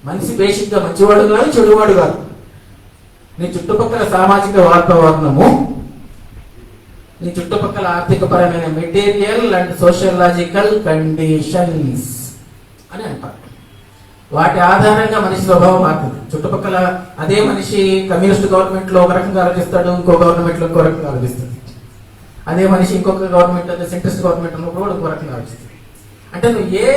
మనిషి బేసిక్గా మంచివాడు కాదు, చెడువాడు కాదు. నీ చుట్టుపక్కల సామాజిక వాతావరణము, నీ చుట్టుపక్కల ఆర్థిక పరమైన మెటీరియల్ అండ్ సోషలాజికల్ కండిషన్స్ అని అంటారు. వాటి ఆధారంగా మనిషి స్వభావం మారుతుంది. చుట్టుపక్కల అదే మనిషి కమ్యూనిస్ట్ గవర్నమెంట్ లో ఒక రకంగా ఆలోచిస్తాడు, ఇంకో గవర్నమెంట్ లో ఇంకో రకంగా ఆలోచిస్తాడు. అదే మనిషి ఇంకొక గవర్నమెంట్, అదే సెంట్రిస్ట్ గవర్నమెంట్ లో కూడా ఇంకో రకంగా ఆలోచిస్తాడు. అంటే నువ్వు ఏ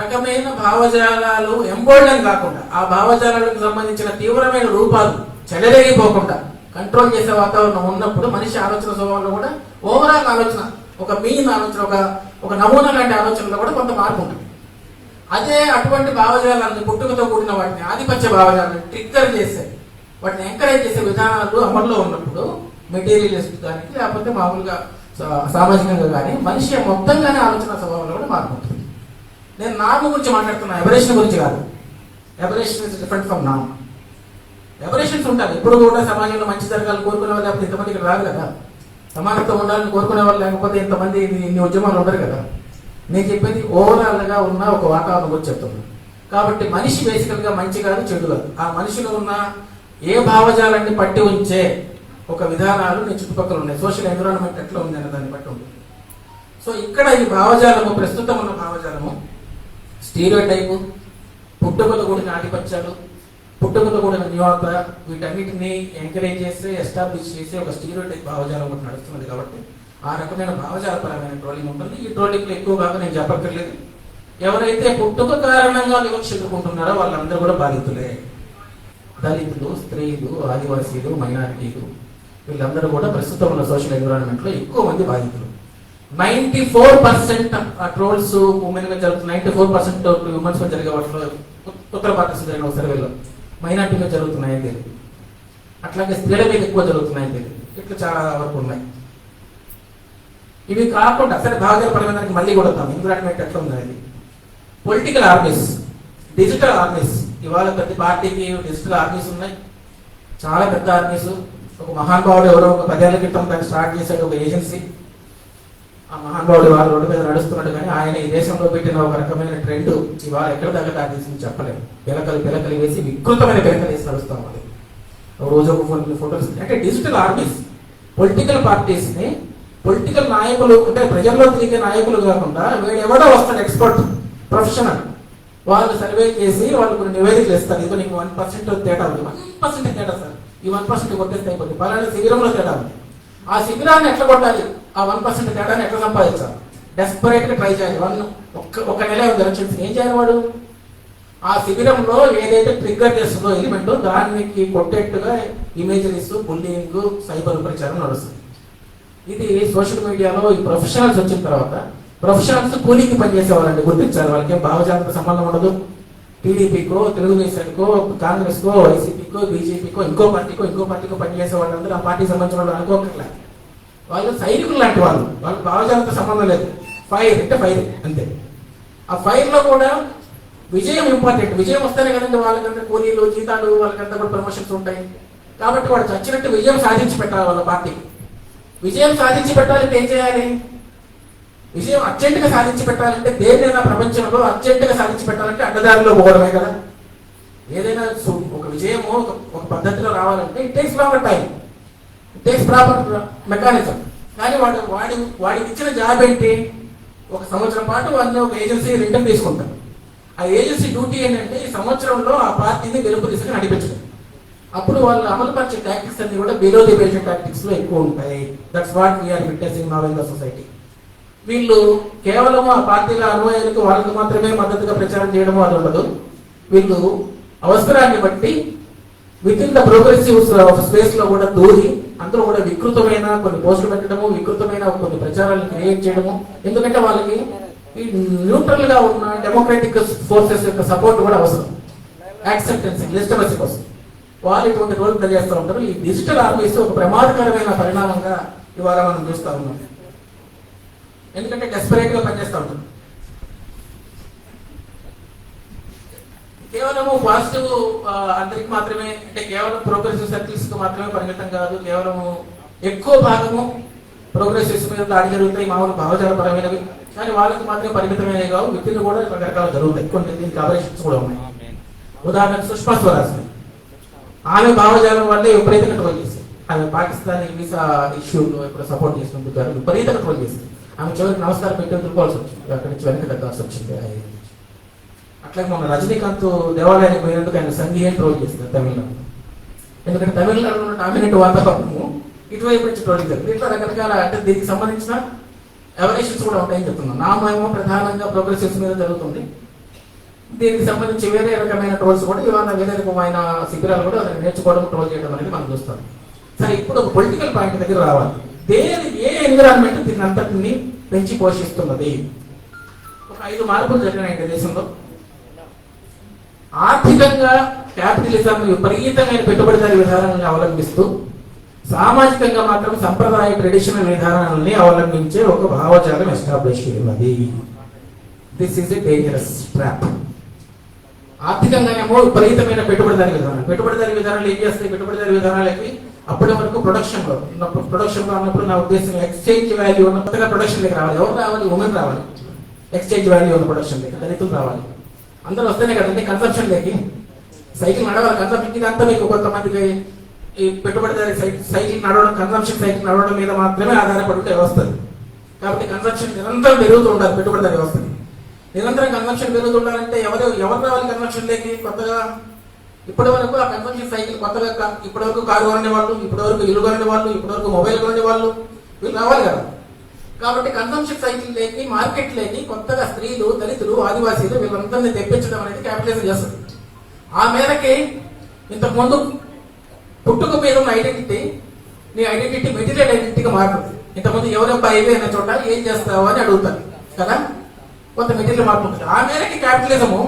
రకమైన భావజాలాలు ఎంబోల్డన్ కాకుండా, ఆ భావజాలాలకు సంబంధించిన తీవ్రమైన రూపాలు చెలరేగిపోకుండా కంట్రోల్ చేసే వాతావరణం ఉన్నప్పుడు మనిషి ఆలోచన స్వభావంలో కూడా ఓవరాల్ ఆలోచన, ఒక మీన్ ఆలోచన, ఒక నమూనా లాంటి ఆలోచనలో కూడా కొంత మార్పు ఉంటుంది. అదే అటువంటి భావజాలాన్ని, పుట్టుకతో కూడిన వాటిని, ఆధిపత్య భావజాలను ట్రిగ్గర్ చేసే, వాటిని ఎంకరేజ్ చేసే విధానాలు అమల్లో ఉన్నప్పుడు మెటీరియలిస్ట్ కానీ, లేకపోతే మామూలుగా సామాజికంగా కానీ మనిషి మొత్తంగానే ఆలోచన స్వభావంలో కూడా మార్పు ఉంటుంది. నేను నార్మ్ గురించి మాట్లాడుతున్నా, ఎబరేషన్ గురించి కాదు. Aberration is different from norm. Aberrations ఉంటారు. ఇప్పుడు కూడా సమాజంలో మంచి జరగాలని కోరుకునే వాళ్ళు లేకపోతే ఇంతమంది ఇక్కడ రాదు కదా. సమానత్వం ఉండాలని కోరుకునే వాళ్ళు లేకపోతే ఇంతమంది ఇన్ని ఉద్యమాలు ఉండరు కదా. నేను చెప్పేది ఓవరాల్ గా ఉన్న ఒక వాతావరణం గురించి చెప్తున్నాను. కాబట్టి మనిషి బేసికల్ గా మంచి కాదు, చెడు కాదు. ఆ మనిషిలో ఉన్న ఏ భావజాలాన్ని పట్టి ఉంచే ఒక విధానాలు నీ చుట్టుపక్కల ఉన్నాయి. సోషల్ ఎన్విరాన్మెంట్ ఎట్లా ఉంది అనే దాన్ని బట్టి ఉంటుంది. సో ఇక్కడ ఈ భావజాలము, ప్రస్తుతం ఉన్న భావజాలము స్టీరియోటైపు, పుట్టుకతో కూడిన ఆధిపత్యాలు, పుట్టుకతో కూడిన న్యూయార్క్, వీటన్నిటిని ఎంకరేజ్ చేసి ఎస్టాబ్లిష్ చేసి ఒక స్టీరియోటైప్ భావజాలం ఒకటి నడుస్తున్నది. కాబట్టి ఆ రకమైన భావజాలపరమైన ట్రోలింగ్ ఉంటుంది. ఈ ట్రోలింగ్లో ఎక్కువగా నేను చెప్పక్కర్లేదు. ఎవరైతే పుట్టుక కారణంగా వివక్ష ఎదుర్కొంటున్నారో వాళ్ళందరూ కూడా బాధితులే. దళితులు, స్త్రీలు, ఆదివాసీలు, మైనారిటీలు, వీళ్ళందరూ కూడా ప్రస్తుతం ఉన్న సోషల్ ఎన్విరాన్మెంట్ లో ఎక్కువ మంది బాధితులు. 94% ట్రోల్స్ ఉమెన్ గా జరుగుతున్నాయి. 94% ఉమెన్స్ గా జరిగే వాటిలో ఉత్తర భారతదేశం జరిగిన సర్వేలో మైనార్టీగా జరుగుతున్నాయని తెలియదు. అట్లాగే స్త్రీల మీద ఎక్కువ జరుగుతున్నాయని తెలియదు. ఇట్లా చాలా వరకు ఉన్నాయి. ఇవి కాకుండా సరే భావజాలపరమైన మళ్ళీ కూడా వద్దాం. ఎన్విరాన్మెంట్ ఎట్లా ఉంది? Political armies, digital armies. ఇవాళ ప్రతి పార్టీకి డిజిటల్ ఆర్మీస్ ఉన్నాయి, చాలా పెద్ద ఆర్మీస్. ఒక మహానుభావుడు ఎవరో ఒక 10 ఏళ్ల క్రితం దాన్ని స్టార్ట్ చేశాడు, ఒక ఏజెన్సీ. ఆ మహానుభావుడు వారు రోడ్డు మీద నడుస్తున్నాడు, కానీ ఆయన ఈ దేశంలో పెట్టిన ఒక రకమైన ట్రెండ్ ఇవాళ ఎక్కడ దగ్గర దాటించింది చెప్పలేము. పిలకలు వేసి వికృతమైన పిలకలు వేసి నడుస్తాం. అది రోజు ఒక ఫోటోస్ అంటే డిజిటల్ ఆర్మీస్ పొలిటికల్ పార్టీస్ ని, పొలిటికల్ నాయకులు అంటే ప్రజల్లో తిరిగే నాయకులు కాకుండా వీడు ఎవడో వస్తాడు ఎక్స్పర్ట్ ప్రొఫెషనల్, వాళ్ళు సర్వే చేసి వాళ్ళు కొన్ని నివేదికలు ఇస్తారు. ఇదిగో నీకు 1% తేడా ఉంది, 1% తేడా సార్, ఈ 1% కొట్టేస్తే అయిపోతుంది, పలానా శిబిరంలో తేడా ఉంది. ఆ శిబిరాన్ని ఎట్లా కొట్టాలి, ఆ 1% తేడాన్ని ఎట్లా సంపాదించాలి, డెస్పరేట్ గా ట్రై చేయాలి. ఒక్క నెల ఎలక్షన్స్ ఏం చేయాలి వాడు, ఆ శిబిరంలో ఏదైతే ట్రిగ్గర్ చేస్తుందో ఎలిమెంట్ దానికి కొట్టేట్టుగా ఇమేజరీస్, బుల్లింగ్, సైబర్ ప్రచారం నడుస్తుంది. ఇది సోషల్ మీడియాలో ఈ ప్రొఫెషనల్స్ వచ్చిన తర్వాత, ప్రొఫెషనల్స్ కూలీకి పనిచేసేవాళ్ళండి, గుర్తించాలి. వాళ్ళకి ఏం భావజాలతో సంబంధం ఉండదు. టీడీపీకో, తెలుగుదేశానికో, కాంగ్రెస్కో, వైసీపీకో, బీజేపీకో, ఇంకో పార్టీకో పనిచేసే వాళ్ళందరూ ఆ పార్టీకి సంబంధించిన వాళ్ళు అనుకోకట్లేదు. వాళ్ళు సైనికులు లాంటి వాళ్ళు, వాళ్ళకి భావజాలతో సంబంధం లేదు. ఫైర్ అంటే ఫైర్ అంతే. ఆ ఫైర్ లో కూడా విజయం ఇంపార్టెంట్. విజయం వస్తేనే కదండి వాళ్ళకంటే కూలీలు, జీతాలు, వాళ్ళకంతా కూడా ప్రమోషన్స్ ఉంటాయి. కాబట్టి వాడు చచ్చినట్టు విజయం సాధించి పెట్టాలి. వాళ్ళ పార్టీకి విజయం సాధించి పెట్టాలంటే ఏం చేయాలి, విజయం అర్జెంటుగా సాధించి పెట్టాలంటే దేన్నైనా ప్రపంచంలో అర్జెంటుగా సాధించి పెట్టాలంటే అడ్డదారిలో పోవడమే కదా. ఏదైనా ఒక విజయము ఒక పద్ధతిలో రావాలంటే it takes longer time, it takes proper mechanism. కానీ వాడికి ఇచ్చిన జాబ్ ఏంటి, ఒక సంవత్సరం పాటు వాళ్ళని ఒక ఏజెన్సీ రిటర్న్ తీసుకుంటారు. ఆ ఏజెన్సీ డ్యూటీ ఏంటంటే ఈ సంవత్సరంలో ఆ పార్టీని గెలుపు దిశగా నడిపించడం. అప్పుడు వాళ్ళు అమలు పరిచే టాక్టిక్స్ అన్ని కూడా బిలో ది బెల్ట్ టాక్టిక్స్ లో ఎక్కువ ఉంటాయి. That's what we're witnessing now in the society. వీళ్ళు కేవలం ఆ పార్టీల అనుయాయులకు వాళ్ళకి మాత్రమే మద్దతుగా ప్రచారం చేయడం అది ఉండదు. వీళ్ళు అవసరాన్ని బట్టి with in the progressive space లో కూడా దూరి అందులో కూడా వికృతమైన కొన్ని పోస్టులు పెట్టడము, వికృతమైన కొన్ని ప్రచారాలను క్రియేట్ చేయడము. ఎందుకంటే వాళ్ళకి ఈ న్యూట్రల్ గా ఉన్న డెమోక్రాటిక్ ఫోర్సెస్ యొక్క సపోర్ట్ కూడా అవసరం, యాక్సెప్టెన్స్, లెజిటిమసీ కోసం. వాళ్ళు ఇటువంటి రోల్ ప్లే చేస్తూ ఉంటారు. ఈ డిజిటల్ ఆర్మీస్ ఒక ప్రమాదకరమైన పరిణామంగా ఇవాళ మనం చూస్తూ ఉన్నాం. ఎందుకంటే డెస్పరేట్ గా పనిచేస్తూ ఉంటారు. కేవలము పాజిటివ్ అందరికి మాత్రమే అంటే కేవలం ప్రోగ్రెసివ్ సర్కిల్స్ కు మాత్రమే పరిమితం కాదు. కేవలము ఎక్కువ భాగము ప్రోగ్రెసివ్స్ మీద దాడి జరుగుతాయి, మామూలు భావజాలపరమైనవి. కానీ వాళ్ళకి మాత్రమే పరిమితమైనవి కావు, వ్యక్తులు కూడా రకరకాల జరుగుతాయి. కొన్ని దీనికి అపరేషన్స్ కూడా ఉన్నాయి. ఉదాహరణకు సుష్మా స్వరాజ్, ఆమె భావజాలం వల్లే విపరీతంగా ట్రోల్ చేసింది. ఆమె పాకిస్తాన్ వీసా ఇష్యూలో ఇప్పుడు సపోర్ట్ చేసినందుకు విపరీతంగా ట్రోల్ చేసింది. ఆమె చివరికి నమస్కారం పెట్టి వదులుకోవాల్సి వచ్చింది, అక్కడి నుంచి వెనక తగ్గాల్సి వచ్చింది. అట్లాగే మొన్న రజనీకాంత్ దేవాలయానికి పోయినందుకు ఆయన సంఘీయం ట్రోల్ చేసింది తమిళనాడు. ఎందుకంటే తమిళనాడులో డామినేట్ వాతావరణము ఇటువైపు నుంచి ట్రోలింగ్ జరుగుతుంది. ఇట్లా రకరకాల అంటే దీనికి సంబంధించిన ఎవరేషన్స్ కూడా ఉంటాయని చెప్తున్నాను. నామేమో ప్రధానంగా ప్రోగ్రెసివ్స్ మీద జరుగుతుంది. దీనికి సంబంధించి వేరే రకమైన ట్రోల్స్ కూడా ఇవాళ వేరే రకమైన శిబిరాలు కూడా అతను నేర్చుకోవడం, ట్రోల్ చేయడం అనేది మనం చూస్తాం. సరే, ఇప్పుడు ఒక పొలిటికల్ పాయింట్ దగ్గర రావాలి. ఏ ఎన్విరాన్మెంట్ దీన్ని అంతటిని పెంచి పోషిస్తున్నది? ఒక 5 మార్పులు జరిగినాయి దేశంలో. ఆర్థికంగా క్యాపిటలిజం విపరీతమైన పెట్టుబడిదారీ విధానాలను అవలంబిస్తూ సామాజికంగా మాత్రం సంప్రదాయ ట్రెడిషనల్ విధానాలని అవలంబించే ఒక భావజాలం ఎస్టాబ్లిష్ ఉన్నది. This is a dangerous trap. ఆర్థికంగానేమో విపరీతమైన పెట్టుబడిదారీ విధానాలు ఏం చేస్తాయి? పెట్టుబడిదారీ విధానాలకి అప్పటి వరకు ప్రొడక్షన్ లో అన్నప్పుడు నా ఉద్దేశం ఎక్స్చేంజ్ వాల్యూ ఉన్న కొత్తగా ప్రొడక్షన్ దగ్గర రావాలి. ఎవరు రావాలి? ఉమెన్ రావాలి. ఎక్స్చేంజ్ వాల్యూ ఉన్న ప్రొడక్షన్ దగ్గర దళితులు రావాలి. అందరూ వస్తేనే కదండి కన్సంప్షన్ లేకి సైకిల్ నడవాలి. కన్సంప్షన్ ఇదంతా మీకు కొంతమందికి ఈ పెట్టుబడిదారీ సైకిల్ నడవడం, కన్సంప్షన్ సైకిల్ నడవడం మీద మాత్రమే ఆధారపడి ఉంటే వస్తుంది. కాబట్టి కన్సంప్షన్ నిరంతరం పెరుగుతూ ఉండాలి. పెట్టుబడిదారీ వ్యవస్థకి నిరంతరం కన్సంప్షన్ పెరుగుతుండాలంటే ఎవరు రావాలి కన్సంప్షన్ లేకి? కొత్తగా ఇప్పటి వరకు ఆ కన్సంప్షన్ సైకిల్ కొత్తగా ఇప్పటి వరకు కారు కొనే వాళ్ళు, ఇప్పటి వరకు ఇల్లు కొనే వాళ్ళు, ఇప్పటి వరకు మొబైల్ కొనే వాళ్ళు, వీళ్ళు రావాలి కదా. కాబట్టి కన్సంప్షన్ సైకిల్ లేకి, మార్కెట్ లేకి కొత్తగా స్త్రీలు, దళితులు, ఆదివాసీలు వీళ్ళందరినీ తెప్పించడం అనేది క్యాపిటలిజం చేస్తుంది. ఆ మేరకి ఇంతకుముందు పుట్టుక మీద ఉన్న ఐడెంటిటీ నీ ఐడెంటిటీ మెటీరియల్ ఐడెంటిటీగా మారుతుంది. ఇంతకుముందు ఎవరబ్బా ఏవి అనే చోట ఏం చేస్తావు అని అడుగుతారు కదా, కొంత మెటీరియల్ మార్పు ఉంటుంది. ఆ మేరకి క్యాపిటలిజము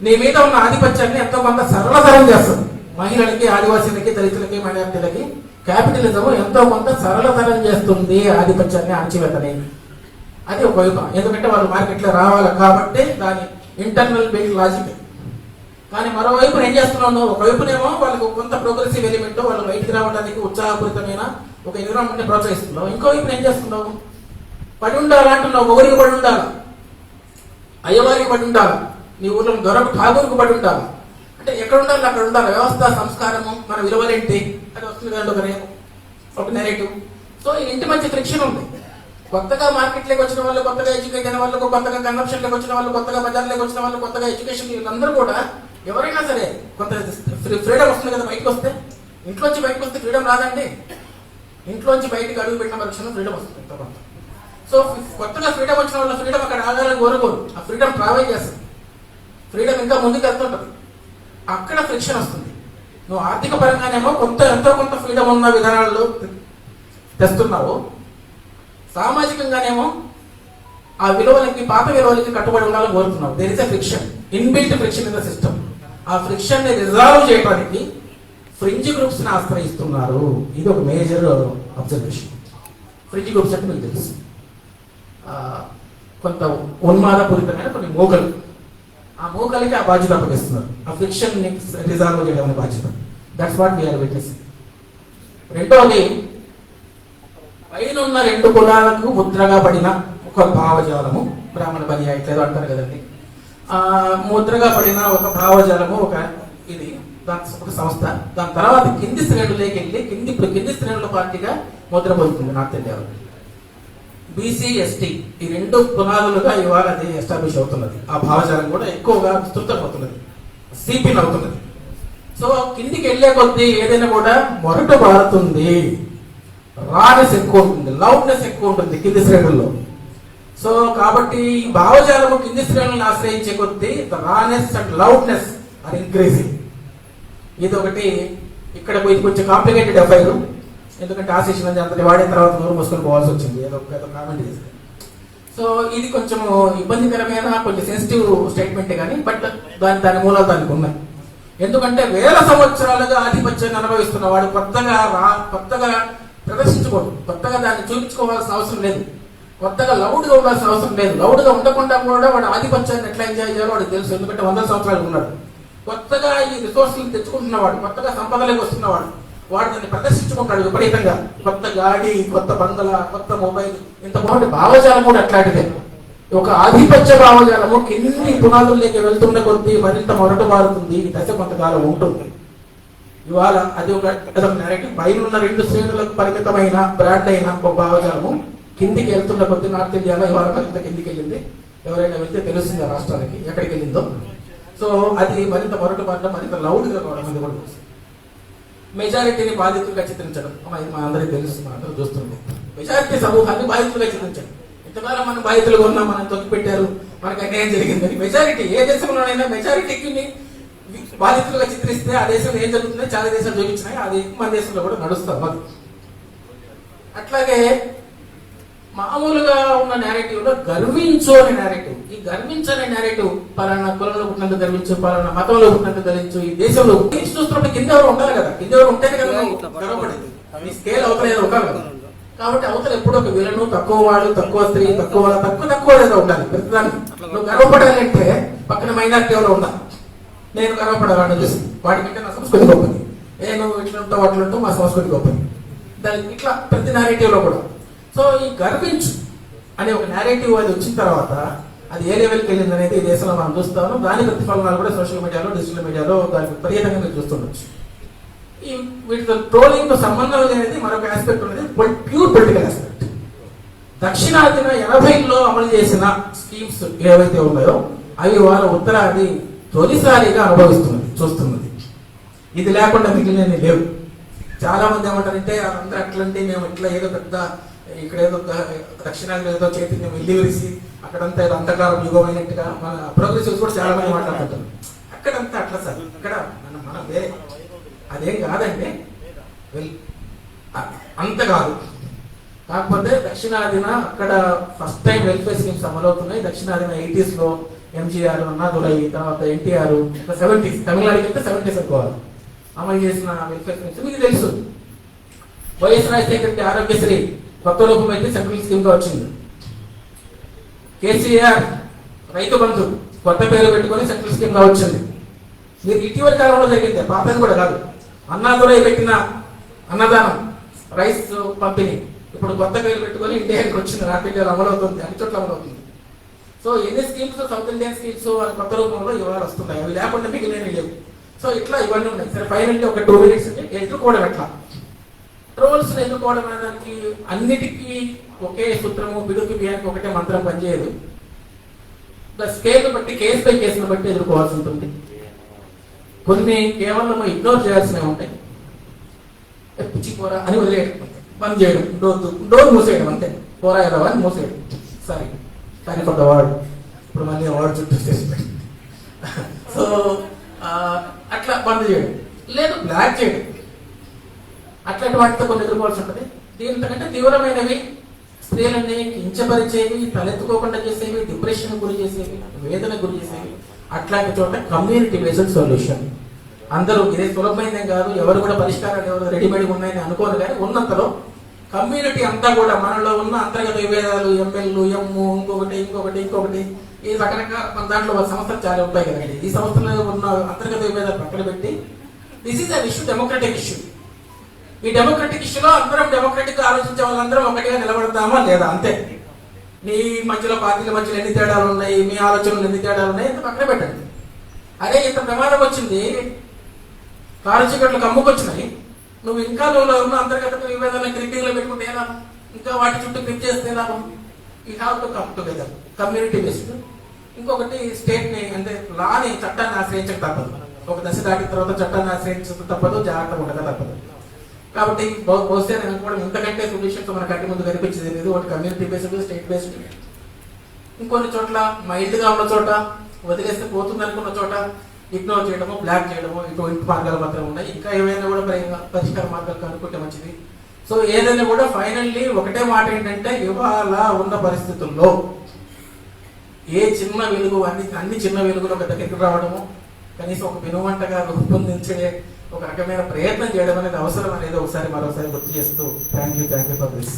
నీ మీద ఉన్న ఆధిపత్యాన్ని ఎంతో కొంత సరళతరం చేస్తుంది. మహిళలకి, ఆదివాసీలకి, దళితులకి, మైనారిటీలకి క్యాపిటలిజం ఎంతో కొంత సరళతరం చేస్తుంది ఆధిపత్యాన్ని, అణచివేతని. అది ఒక వైపు. ఎందుకంటే వాళ్ళు మార్కెట్లో రావాలి కాబట్టి దాని ఇంటర్నల్ బేస్డ్ లాజిక్. కానీ మరోవైపు ఏం చేస్తున్నావు? ఒకవైపునేమో వాళ్ళకి కొంత ప్రోగ్రెసివ్ ఎలిమెంట్, వాళ్ళు బయటికి రావడానికి ఉత్సాహపూరితమైన ఒక ఎన్విరాన్మెంట్ ప్రోత్సహిస్తున్నావు. ఇంకోవైపు ఏం చేస్తున్నావు? పడి ఉండాలంటున్నావు, మొగుడికి పడి ఉండాలి, అయ్యవారికి పడి ఉండాలి, నీ ఊర్లో దొరకు ఠాగూరుకు పడి ఉండాలి. అంటే ఎక్కడ ఉండాలి అక్కడ ఉండాలి. వ్యవస్థ, సంస్కారము, మన విలువలేంటి అది వస్తుంది కదండి ఒక నెరేటివ్. సో ఈ ఇంటి మధ్య ఫ్రిక్షన్ ఉంది. కొత్తగా మార్కెట్లోకి వచ్చిన వాళ్ళు, కొత్తగా ఎడ్యుకేట్ అయిన వాళ్ళు, కొత్తగా కన్సంప్షన్లోకి వచ్చిన వాళ్ళు, కొత్తగా బజార్లోకి వచ్చిన వాళ్ళు, కొత్తగా ఎడ్యుకేషన్ వీళ్ళందరూ కూడా ఎవరైనా సరే కొంత ఫ్రీడమ్ వస్తుంది కదా. బయటకు వస్తే, ఇంట్లోంచి బయటకు వస్తే ఫ్రీడమ్ రాదండి. ఇంట్లోంచి బయటకు అడుగు పెట్టిన పరీక్షలో ఫ్రీడమ్ వస్తుంది ఎంతో కొంత. సో కొత్తగా ఫ్రీడమ్ వచ్చిన వాళ్ళు ఫ్రీడమ్ అక్కడ ఆగాలని కోరుకోరు, ఆ ఫ్రీడమ్ ట్రావెల్ చేస్తుంది, ఫ్రీడమ్ ఇంకా ముందుకు వెళ్తుంటది. అక్కడ ఫ్రిక్షన్ వస్తుంది. నువ్వు ఆర్థిక పరంగానేమో ఎంతో కొంత ఫ్రీడమ్ ఉన్న విధానాల్లో తెస్తున్నావు, సామాజికంగానేమో ఆ విలువలకి, పాత విలువలకి కట్టుబడి ఉండాలని కోరుతున్నావు. There is a friction, inbuilt friction in the system. ఆ ఫ్రిక్షన్ ని రిజాల్వ్ చేయడానికి ఫ్రింజ్ గ్రూప్స్ ని ఆశ్రయిస్తున్నారు. ఇది ఒక మేజర్ అబ్జర్వేషన్. ఫ్రింజ్ గ్రూప్స్ అంటే మీకు తెలుసు, కొంత ఉన్మాదపూరితమైన కొన్ని మోగలు, ఆ మోగలకి ఆ బాధ్యత అప్పగిస్తున్నారు, ఆ ఫ్రిక్షన్ ని రిజాల్వ్ చేయడం బాధ్యత. That's what we're witnessing. రెండోది, పైన ఉన్న రెండు కులాలకు ముద్రగా పడిన ఒక భావజాలము, బ్రాహ్మణ బలియా ఇట్లేదో అంటారు కదండి, ముద్రగా పడిన ఒక భావజాలము, ఒక ఇది దాని ఒక సంస్థ. దాని తర్వాత కింది శ్రేణులకి వెళ్ళి కింది శ్రేణుల పార్టీగా ముద్ర పొందుతుంది నార్త్ ఇండియాలో. బీసీ, ఎస్టీ ఈ రెండు పునాదులుగా ఇవాళ అది ఎస్టాబ్లిష్ అవుతున్నది. ఆ భావజాలం కూడా ఎక్కువగా విస్తృతమవుతున్నది, సీపిన్ అవుతున్నది. సో కిందికి వెళ్లే కొద్దీ ఏదైనా కూడా మొరటు మారుతుంది, రానెస్ ఎక్కువ ఉంటుంది, లౌడ్నెస్ ఎక్కువ ఉంటుంది కింది శ్రేణుల్లో. సో కాబట్టి భావజాలము కింది శ్రేణులను ఆశ్రయించే కొద్దీ రానెస్ అండ్ లౌడ్నెస్ ఆర్ ఇంక్రీజింగ్. ఇది ఒకటి. ఇక్కడ ఇది కొంచెం కాంప్లికేటెడ్ అఫైర్, ఎందుకంటే ఆశీష్ నంది అంతటి వాడిన తర్వాత నోరు మూసుకొని పోవాల్సి వచ్చింది ఏదో కామెంట్ చేస్తే. సో ఇది కొంచెం ఇబ్బందికరమైన, కొంచెం సెన్సిటివ్ స్టేట్మెంటే కానీ, బట్ దాని మూలాలు దానికి ఉన్నాయి. ఎందుకంటే వేల సంవత్సరాలుగా ఆధిపత్యాన్ని అనుభవిస్తున్న వాడు కొత్తగా ప్రదర్శించుకోడు, కొత్తగా దాన్ని చూపించుకోవాల్సిన అవసరం లేదు, కొత్తగా లౌడ్గా ఉండాల్సిన అవసరం లేదు. లౌడ్గా ఉండకుండా కూడా వాడు ఆధిపత్యాన్ని ఎట్లా ఎంజాయ్ చేయాలో వాడికి తెలుసు, ఎందుకంటే 100 సంవత్సరాలు ఉన్నాడు. కొత్తగా ఈ రిసోర్సులు తెచ్చుకుంటున్నవాడు, కొత్తగా సంపదలోకి వస్తున్నవాడు, వాడు దాన్ని ప్రదర్శించుకుంటాడు విపరీతంగా. కొత్త గాడి, కొత్త బంగళ, కొత్త మొబైల్, ఇంత బాగుంది. భావజాలం కూడా అట్లాంటిదే. ఒక ఆధిపత్య భావజాలము కింది పునాదుల్లోకి వెళ్తున్న కొద్దీ మరింత మొరటు మారుతుంది. ఈ దశ కొంతకాలం ఉంటుంది. ఇవాళ అది ఒక నేరేటివ్. పైన ఉన్న రెండు శ్రేణులకు పరిమితమైన బ్రాండ్ అయిన ఒక భావజాలము కిందికి వెళ్తున్న కొద్దీ నార్త్ ఇండియాలో ఇవాళ మరింత కిందికి వెళ్ళింది. ఎవరైనా వెళ్తే తెలుస్తుంది ఆ రాష్ట్రానికి ఎక్కడికి వెళ్ళిందో. సో అది మరింత మొరటు మారడం, మరింత లౌడ్గా కావడం అనేది కూడా తెలుస్తుంది. మెజారిటీని బాధితులుగా చిత్రించడం, ఇది మా అందరికీ తెలుసు, మా అందరూ చూస్తుంది. మెజారిటీ సమూహాన్ని బాధితులుగా చిత్రించడం. ఇంతకాలం మనం బాధితులుగా ఉన్నాం, మనం తొక్కిపెట్టారు, మనకు అన్యాయం జరిగిందని. మెజారిటీ ఏ దేశంలోనైనా మెజారిటీకి బాధితులుగా చిత్రిస్తే ఆ దేశంలో ఏం జరుగుతుందో చాలా దేశాలు చూపించినాయి. అది మన దేశంలో కూడా నడుస్తాం. మరి అట్లాగే మామూలుగా ఉన్న నేరేటివ్ లో గర్వించు అనే నేరేటివ్, ఈ గర్వించనే నేరేటివ్ పలానా కులంలో పుట్టినందుకు గర్వించు, పలానా మతంలో పుట్టినందుకు గర్వించు. ఈ దేశంలో చూస్తున్నప్పుడు కింద ఎవరు ఉండాలి కదా, కింద ఎవరు ఉంటేనే కదా గర్వపడేది. ఈ స్కేల్ అవతల ఉండాలి కదా. కాబట్టి అవతల ఎప్పుడు ఒక విలను, తక్కువ వాడు, తక్కువ స్త్రీ, తక్కువ ఏదో ఉండాలి. ప్రతిదాన్ని నువ్వు గర్వపడాలంటే పక్కన మైనారిటీ ఎవరు ఉండాలి. నేను గర్వపడాలని చూసి వాటికంటే నా సంస్కృతి గొప్పది, నేను ఇట్లా ఉంటావు అట్లా ఉంటావు, మా సంస్కృతి గొప్పది. దానికి ఇట్లా ప్రతి నేరేటివ్ లో కూడా. సో ఈ గర్వించు అనే ఒక నేరేటివ్ అది వచ్చిన తర్వాత అది ఏ లెవెల్కి వెళ్ళింది అనేది ఈ దేశంలో మనం చూస్తాము. దాని ప్రతిఫలనాలు కూడా సోషల్ మీడియాలో, డిజిటల్ మీడియాలో దానికి విపరీతంగా మీరు చూస్తుండొచ్చు. ఈ వీటితో ట్రోలింగ్ తో సంబంధం అనేది మరొక ఆస్పెక్ట్ ఉన్నది, ప్యూర్ పొలిటికల్ ఆస్పెక్ట్. దక్షిణాదిన 80లో అమలు చేసిన స్కీమ్స్ ఏవైతే ఉన్నాయో అవి వాళ్ళ ఉత్తరాది తొలిసారిగా చూస్తున్నది. ఇది లేకుండా మిగిలినవి లేవు. చాలా మంది ఏమంటారంటే అందరూ అట్లంటే మేము ఇట్లా ఏదో పెద్ద ఇక్కడ ఏదో దక్షిణాదిలో ఏదో చైతన్యం వెల్లివిరిసి అక్కడంతా ఏదో అంధకారం యుగమైనట్టుగా మన ప్రోగ్రెసివ్స్ కూడా చాలా మంది మాట్లాడుతుంటారు. అక్కడంతా అట్లా సార్, ఇక్కడ మన వేరే అదేం కాదండి, అంత కాదు. కాకపోతే దక్షిణాదిన అక్కడ ఫస్ట్ టైం వెల్ఫేర్ స్కీమ్స్ అమలవుతున్నాయి. దక్షిణాదిన 80s లో ఎంజీఆర్, అన్నాదురై, తర్వాత ఎన్టీఆర్, 70s తమిళనాడుకి వెళ్తే 70s అనుకోవాలి అమలు చేసిన వెల్ఫేర్ స్కీమ్స్ మీకు తెలుసు. వైఎస్ రాజశేఖర రెడ్డి ఆరోగ్యశ్రీ కొత్త రూపం అయితే సెంట్రల్ స్కీమ్ గా వచ్చింది. కేసీఆర్ రైతు బంధు కొత్త పేరు పెట్టుకొని సెంట్రల్ స్కీమ్ గా వచ్చింది. మీరు ఇటీవల కాలంలో జరిగింది, పాతది కూడా కాదు. అన్నాదురై పెట్టిన అన్నదానం రైస్ పంపిణీ ఇప్పుడు కొత్త పేరు పెట్టుకొని ఇండియాకి వచ్చింది, నార్త్ ఇండియాలో అమలవుతుంది, అన్ని చోట్ల అమలవుతుంది. సో ఎన్ని స్కీమ్స్ సౌత్ ఇండియన్ స్కీమ్స్ అని కొత్త రూపంలో ఇవాళ వస్తున్నాయి, అవి లేకుండా మిగిలినవి లేవు. సో ఇట్లా ఇవన్నీ ఉన్నాయి. సరే ఫైనల్లీ ఒక 2 minutes ఎదుర్కోవడం ఎట్లా, ట్రోల్స్ ఎదుర్కోవడం అనేదానికి అన్నిటికీ ఒకే సూత్రము, బిడుకు బియ్యానికి ఒకటే మంత్రం పనిచేయదు. స్కేల్ బట్టి, కేసు బై కేసును బట్టి ఎదుర్కోవాల్సి ఉంటుంది. కొన్ని కేవలం ఇగ్నోర్ చేయాల్సినవి ఉంటాయి, పిచ్చిపోరా అని వదిలేయడం, బంద్ చేయడం, డోర్ మూసేయడం అంతే, పోరా ఎలా అని మూసేయడం. సారీ కానీ కొంత వాడు ఇప్పుడు మళ్ళీ వాడు చుట్టూ చేసి సో అట్లా బంద్ చేయడం, లేదు బ్లాక్ చేయడం, అట్లాంటి వాటితో కొన్ని ఎదుర్కోవాల్సి ఉంటుంది. దీనికంటే తీవ్రమైనవి, స్త్రీలని కించపరిచేవి, తలెత్తుకోకుండా చేసేవి, డిప్రెషన్ గురి చేసేవి, వేదన గురి చేసేవి, అట్లాంటి చోట కమ్యూనిటీ బేస్డ్ సొల్యూషన్. అందరూ ఇదే సులభమైందేం కాదు, ఎవరు కూడా పరిష్కారాలు ఎవరు రెడీమేడ్గా ఉన్నాయని అనుకోరు, కానీ ఉన్నంతలో కమ్యూనిటీ అంతా కూడా మనలో ఉన్న అంతర్గత విభేదాలు, ఎంఎల్లు, ఎమ్ము, ఇంకొకటి ఈ రకరకాల మన దాంట్లో సంస్థలు చాలా ఉంటాయి కదండి. ఈ సంస్థలో ఉన్న అంతర్గత విభేదాలు పక్కన పెట్టి this is an issue, democratic issue. ఈ డెమోక్రటిక్ ఇష్యూలో అందరం డెమోక్రటిక్ ఆలోచించే వాళ్ళందరం ఒకటిగా నిలబడతామా లేదా, అంతే. మీ మధ్యలో పార్టీల మధ్యలో ఎన్ని తేడాలు ఉన్నాయి, మీ ఆలోచనలు ఎన్ని తేడాలు ఉన్నాయి, ఇంత పక్కన పెట్టండి. అదే ఇంత ప్రమాదం వచ్చింది, కారు చీకట్లు కమ్ముకొచ్చినాయి, నువ్వు ఇంకా నువ్వు ఉన్న అంతర్గత విభేదాలను క్రిటికల్లో పెట్టుకుంటే ఎలా, ఇంకా వాటి చుట్టూ క్లిక్ చేస్తే ఎలా. You have to come together, community based. ఇంకొకటి స్టేట్ ని అంటే లాని, చట్టాన్ని ఆశ్రయించక తప్పదు. ఒక దశ దాటిన తర్వాత చట్టాన్ని ఆశ్రయించక తప్పదు, జాగ్రత్తగా ఉండక తప్పదు. కాబట్టి బహుశా నేను కూడా ఇంతకంటే సొల్యూషన్స్ మన కంటి ముందు కనిపించేది లేదు. ఒకటి కమ్యూనిటీ బేస్డ్, స్టేట్ బేస్డ్. ఇంకొన్ని చోట్ల మైల్డ్ గా ఉన్న చోట, వదిలేస్తే పోతుంది అనుకున్న చోట ఇగ్నోర్ చేయడము, బ్లాక్ చేయడము, ఇటువంటి మార్గాలు మాత్రం ఉన్నాయి. ఇంకా ఏమైనా కూడా పరిష్కార మార్గాలు కనుక్కుంటే మంచిది. సో ఏదైనా కూడా ఫైనల్లీ ఒకటే మాట ఏంటంటే, ఇవాళ ఉన్న పరిస్థితుల్లో ఏ చిన్న వెలుగు, అన్ని చిన్న వెలుగులో ఒక దగ్గరికి రావడము, కనీసం ఒక వినువంటగా రూపొందించే ఒక రకమైన ప్రయత్నం చేయడం అనేది అవసరం అనేది ఒకసారి మరోసారి గుర్తు చేస్తూ థ్యాంక్ యూ ఫర్ దిస్.